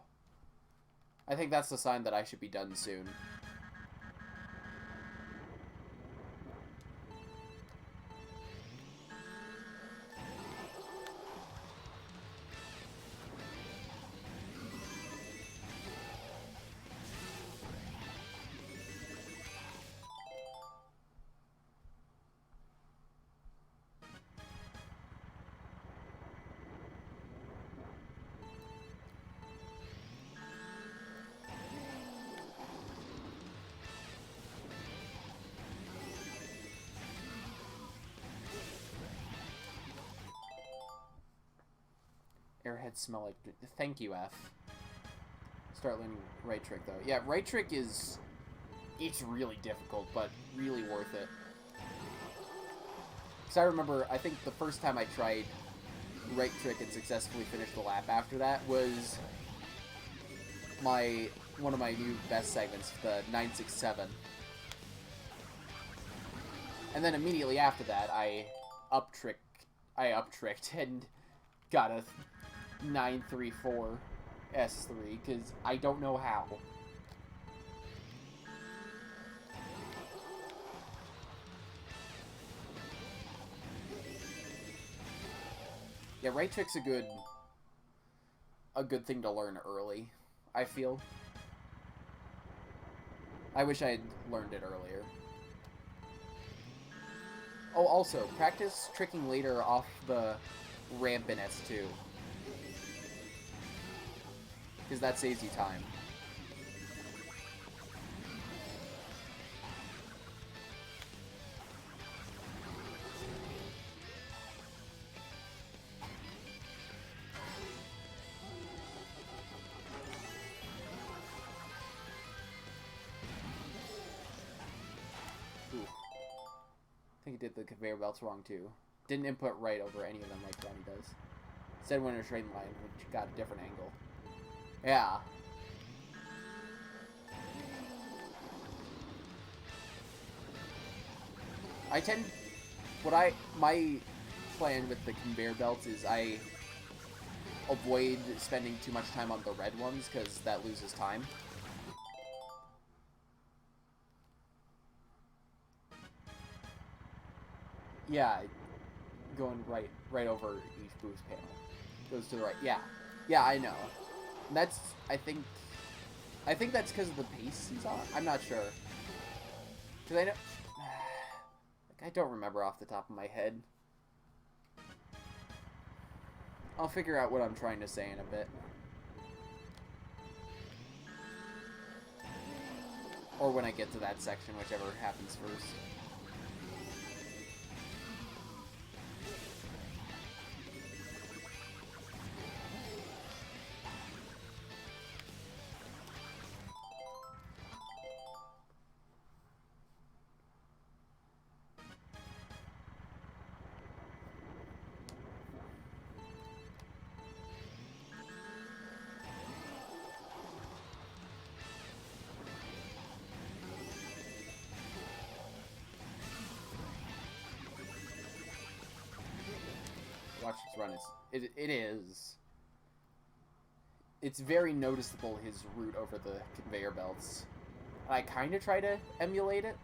A: I think that's the sign that I should be done soon. Airheads smell like... Thank you, F. Start learning right trick, though. Yeah, right trick is... It's really difficult, but really worth it. Because I remember, I think the first time I tried right trick and successfully finished the lap after that was one of my new best segments, the 967. And then immediately after that, I up-tricked and got a 934 S3, because I don't know how. Yeah, right trick's a good thing to learn early, I feel. I wish I had learned it earlier. Oh, also, practice tricking later off the ramp in S2. Because that saves you time. Ooh. I think it did the conveyor belts wrong too. Didn't input right over any of them like Ronnie does. Instead went in a straight line, which got a different angle. Yeah. My plan with the conveyor belts is I avoid spending too much time on the red ones, because that loses time. Yeah, going right over each boost panel. Goes to the right. Yeah. Yeah, I know. That's, I think that's because of the pace he's on. I'm not sure. Because I know... I don't remember off the top of my head. I'll figure out what I'm trying to say in a bit. Or when I get to that section, whichever happens first. Watch its run. It is. It's very noticeable, his route over the conveyor belts. I kind of try to emulate it.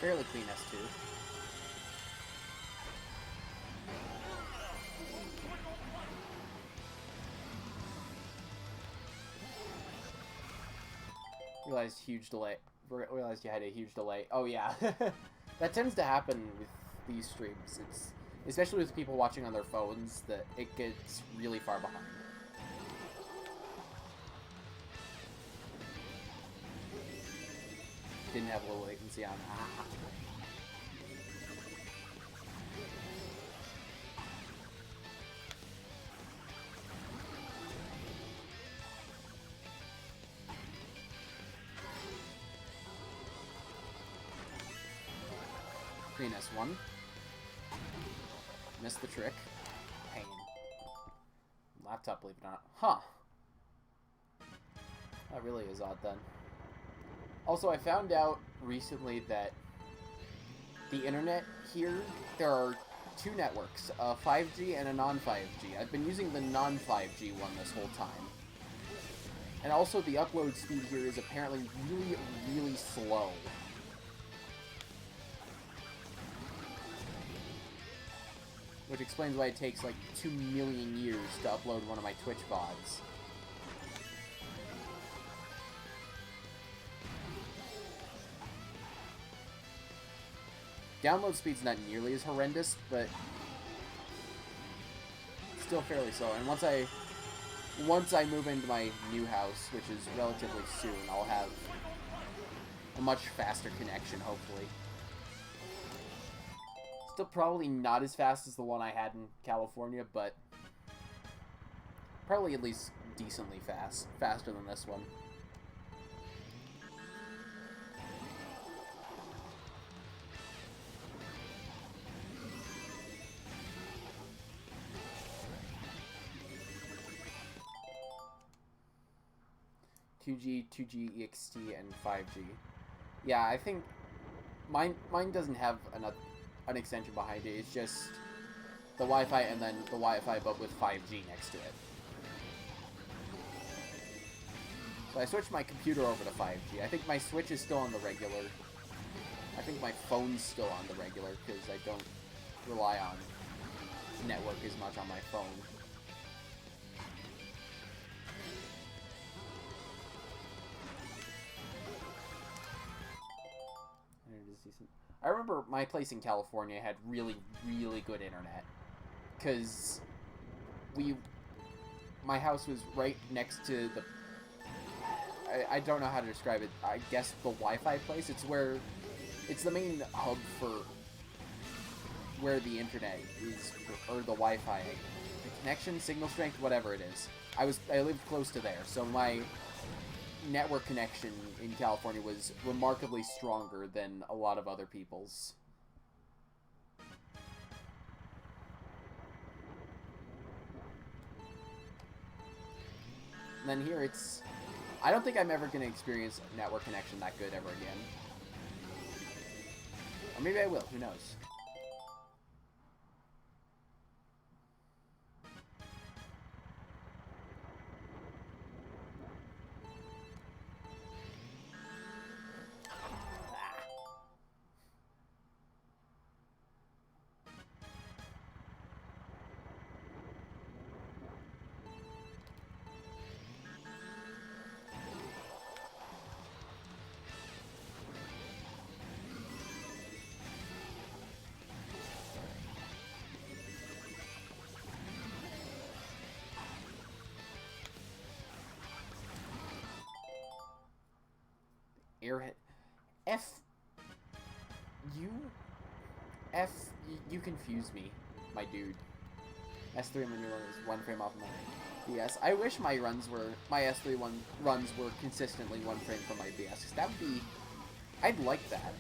A: fairly clean S2. Realized huge delay. Realized you had a huge delay. Oh yeah, that tends to happen with these streams. It's especially with people watching on their phones that it gets really far behind. Didn't have low latency on. Ah. Green S1. Missed the trick. Pain. Laptop, believe it or not. Huh. That really is odd then. Also, I found out recently that the internet here, there are two networks, a 5G and a non-5G. I've been using the non-5G one this whole time. And also the upload speed here is apparently really, really slow. Which explains why it takes like 2 million years to upload one of my Twitch VODs. Download speed's not nearly as horrendous, but still fairly slow. And once I move into my new house, which is relatively soon, I'll have a much faster connection, hopefully. Still probably not as fast as the one I had in California, but probably at least decently fast. Faster than this one. (2G, 2G, EXT, and 5G). Yeah, I think mine doesn't have an extension behind it. It's just the Wi-Fi and then the Wi-Fi but with 5G next to it. So I switched my computer over to 5G. I think my Switch is still on the regular. I think my phone's still on the regular because I don't rely on network as much on my phone. I remember my place in California had really, really good internet. Because my house was right next to the, I don't know how to describe it, I guess the Wi-Fi place. It's the main hub for where the internet is, or the Wi-Fi, the connection, signal strength, whatever it is. I lived close to there, so my network connection in California was remarkably stronger than a lot of other people's. And then here I don't think I'm ever going to experience a network connection that good ever again. Or maybe I will, who knows. Airhead. You confuse me, my dude. S3 when you run is one frame off my BS. I wish my S3 runs were consistently one frame from my BS, because that would be, I'd like that.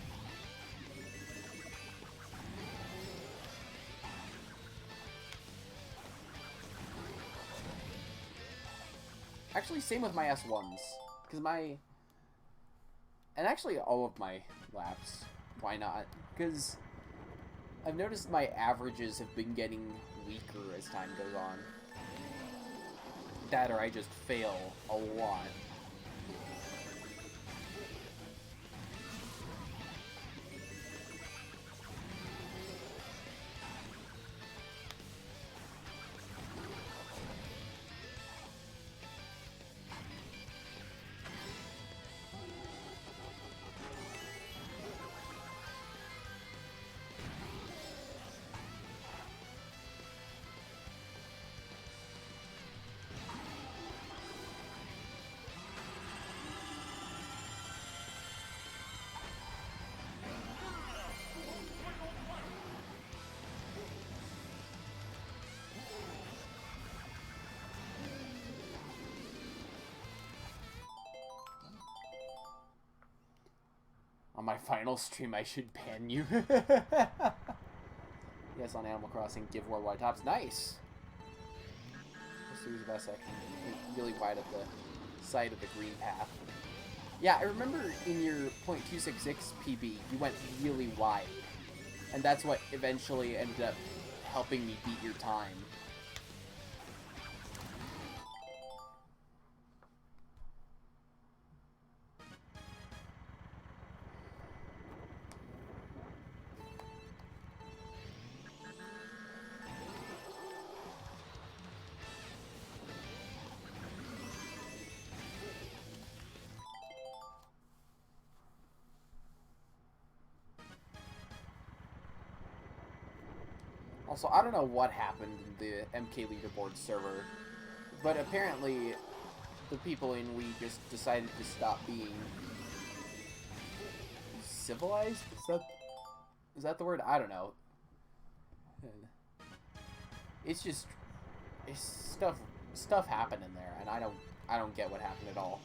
A: Actually, same with my S1s, because and actually all of my laps, why not? Because I've noticed my averages have been getting weaker as time goes on. That or I just fail a lot. On my final stream, I should ban you. Yes, on Animal Crossing, give worldwide tops. Nice! This series of best section. Really wide at the side of the green path. Yeah, I remember in your .266 PB, you went really wide. And that's what eventually ended up helping me beat your time. Also, I don't know what happened in the MK leaderboard server, but apparently the people in we just decided to stop being civilized? Is that the word? I don't know. It's just stuff happened in there, and I don't get what happened at all.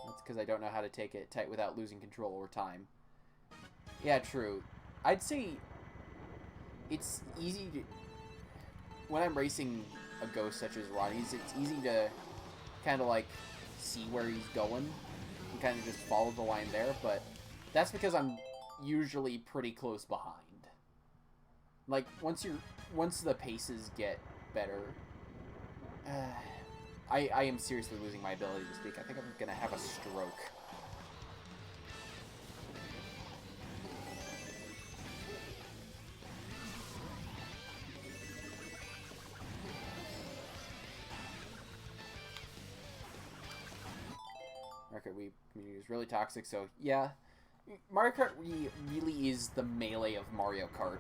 A: That's because I don't know how to take it tight without losing control over time. Yeah, true. I'd say it's easy to, when I'm racing a ghost such as Ronnie's, it's easy to kind of like see where he's going and kind of just follow the line there, but that's because I'm usually pretty close behind. Like, once the paces get better, I am seriously losing my ability to speak. I think I'm gonna have a stroke. Mario Kart Wii community is really toxic, so yeah. Mario Kart Wii really is the melee of Mario Kart.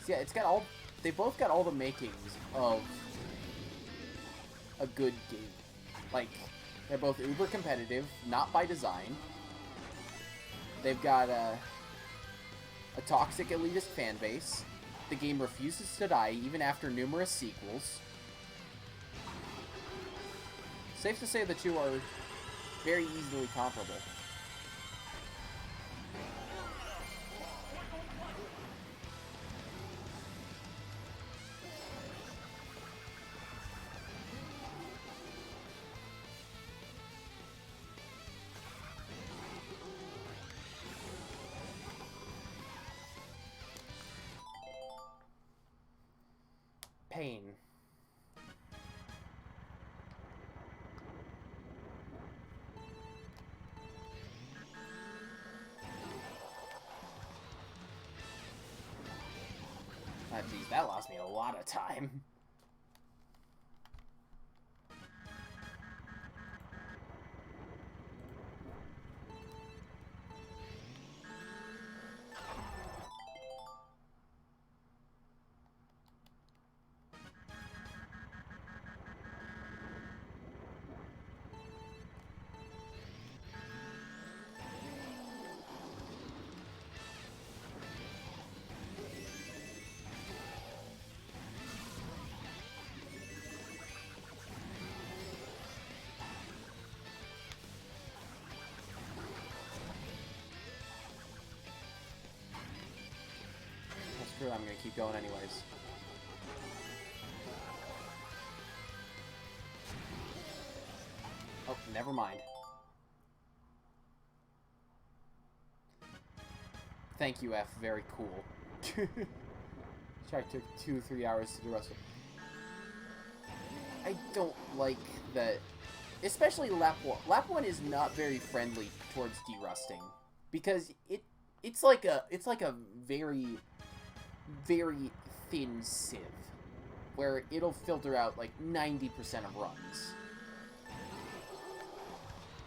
A: Yeah, it's got all. They both got all the makings of a good game. Like, they're both uber competitive, not by design. They've got a toxic elitist fan base. The game refuses to die even after numerous sequels. Safe to say the two are very easily comparable. Pain. Ah, geez, that lost me a lot of time. Screw it, I'm gonna keep going anyways. Oh, never mind. Thank you, F. Very cool. I took 2-3 hours to do rust. I don't like that. Especially lap 1. Lap 1 is not very friendly towards derusting. Because it's like a very, very thin sieve, where it'll filter out like 90% of runs.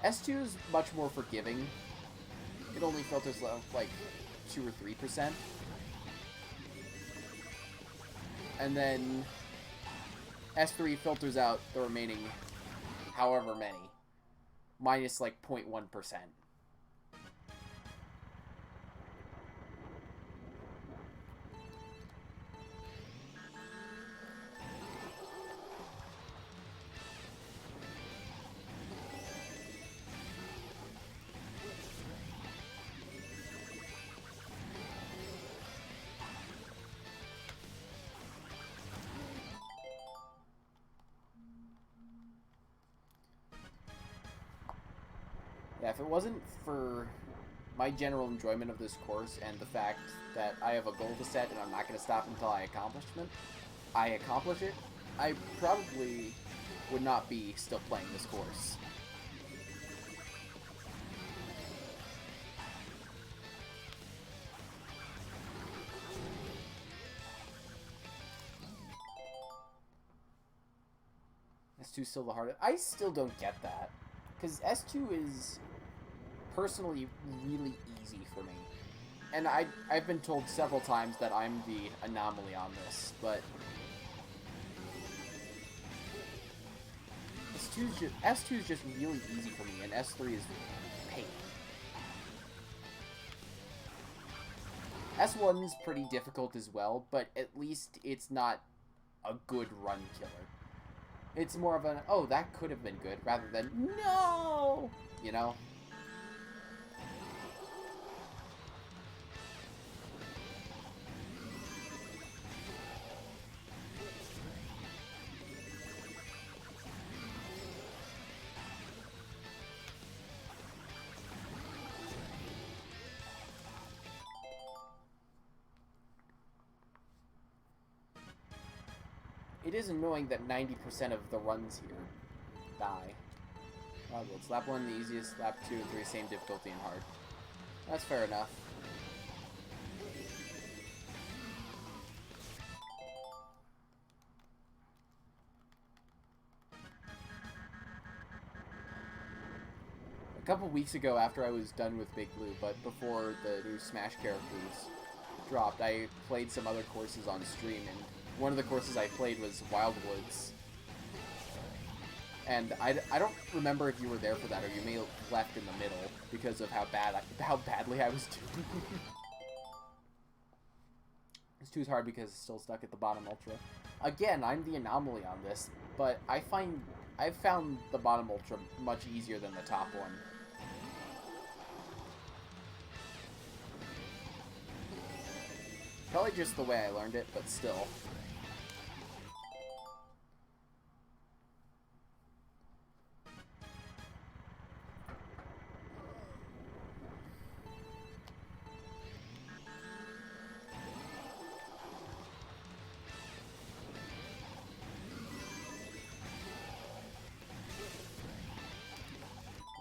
A: S2 is much more forgiving. It only filters like 2 or 3%. And then S3 filters out the remaining however many, minus like 0.1%. Yeah, if it wasn't for my general enjoyment of this course and the fact that I have a goal to set and I'm not going to stop until I accomplish it, I probably would not be still playing this course. S2 is still the hardest. I still don't get that. Because S2 is personally really easy for me. And I've been told several times that I'm the anomaly on this, but S2 is just really easy for me, and S3 is pain. S1 is pretty difficult as well, but at least it's not a good run killer. It's more of an, oh, that could have been good, rather than, no! You know? It is annoying that 90% of the runs here die. Well, it's lap 1 the easiest, lap 2 and 3 same difficulty and hard. That's fair enough. A couple weeks ago, after I was done with Big Blue, but before the new Smash characters dropped, I played some other courses on stream, and one of the courses I played was Wildwoods. And I don't remember if you were there for that, or you may have left in the middle because of how badly I was doing. This 2's hard because it's still stuck at the bottom ultra. Again, I'm the anomaly on this, but I've found the bottom ultra much easier than the top one. Probably just the way I learned it, but still.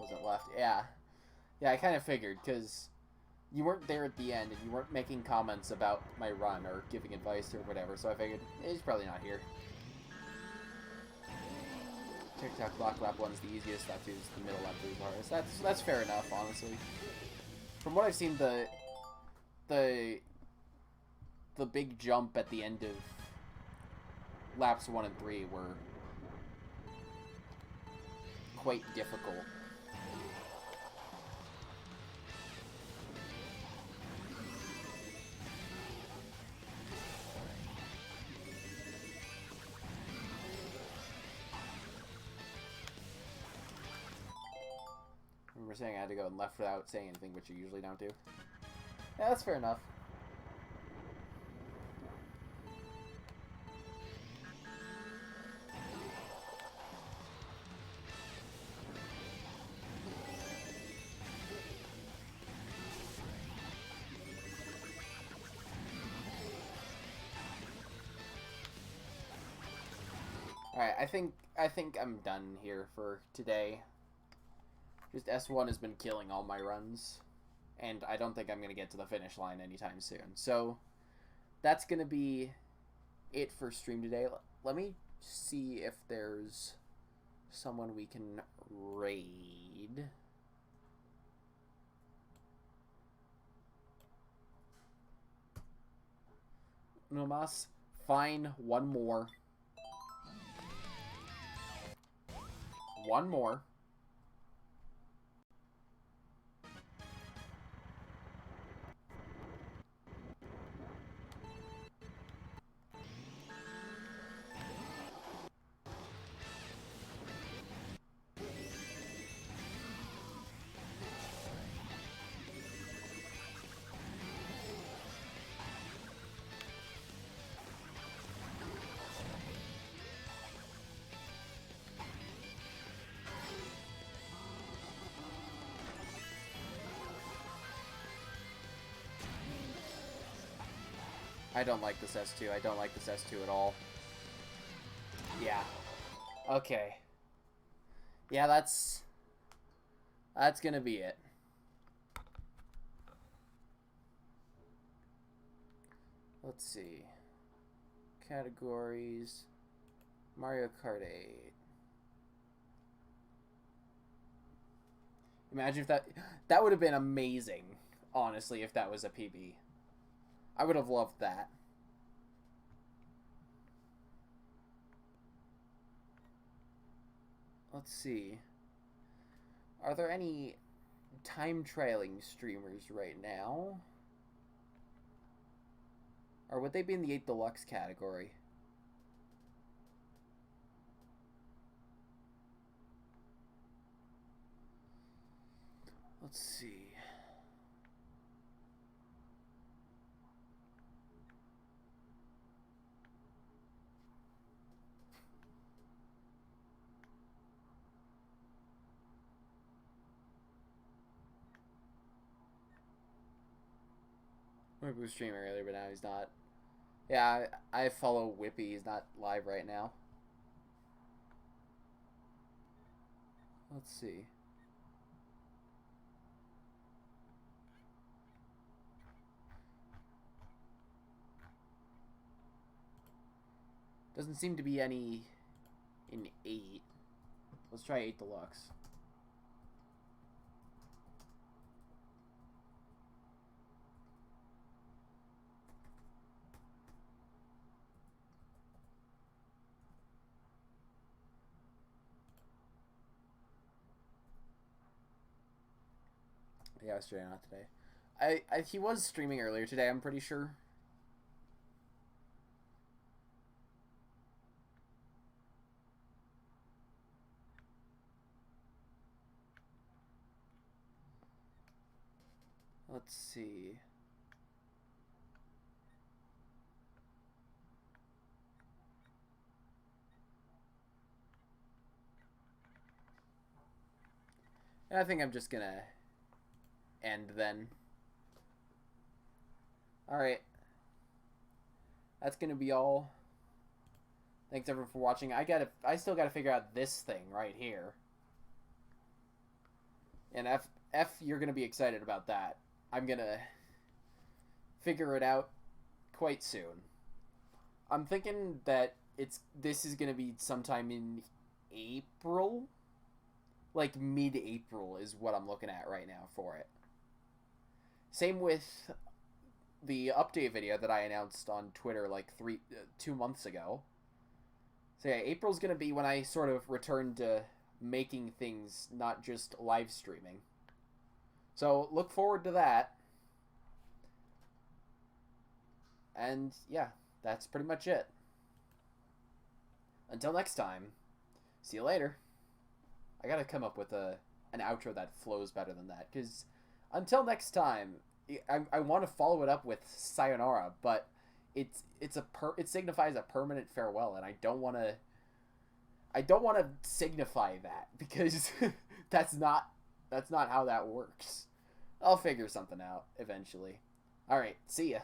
A: Wasn't left. Yeah. Yeah, I kind of figured, because you weren't there at the end, and you weren't making comments about my run, or giving advice, or whatever, so I figured, he's probably not here. TikTok block lap 1's the easiest, lap 2's the middle, lap 3's the hardest. That's fair enough, honestly. From what I've seen, the big jump at the end of laps 1 and 3 were quite difficult. I remember saying I had to go and left without saying anything, which you usually don't do. Yeah, that's fair enough. Alright, I think I'm done here for today. Just S1 has been killing all my runs. and I don't think I'm going to get to the finish line anytime soon. So that's going to be it for stream today. Let me see if there's someone we can raid. No mas. Fine, one more. One more. I don't like this S2. I don't like this S2 at all. Yeah. Okay. Yeah, that's gonna be it. Let's see. Categories. Mario Kart 8. Imagine if that would have been amazing, honestly, if that was a PB. I would have loved that. Let's see. Are there any time trailing streamers right now? Or would they be in the 8 Deluxe category? Let's see. Whippy was streaming earlier, but now he's not. Yeah, I follow Whippy. He's not live right now. Let's see. Doesn't seem to be any in 8. Let's try 8 Deluxe. Yeah, yesterday, not today. He was streaming earlier today, I'm pretty sure. Let's see. I think I'm just gonna end then. Alright. That's gonna be all. Thanks everyone for watching. I still gotta figure out this thing right here. And F, you're gonna be excited about that. I'm gonna figure it out quite soon. I'm thinking that this is gonna be sometime in April. Like mid-April is what I'm looking at right now for it. Same with the update video that I announced on Twitter like 2 months ago. So yeah, April's gonna be when I sort of return to making things, not just live streaming. So look forward to that. And yeah, that's pretty much it. Until next time, see you later. I gotta come up with an outro that flows better than that, because until next time, I want to follow it up with sayonara, but it signifies a permanent farewell, and I don't want to signify that, because that's not how that works. I'll figure something out eventually. All right, see ya.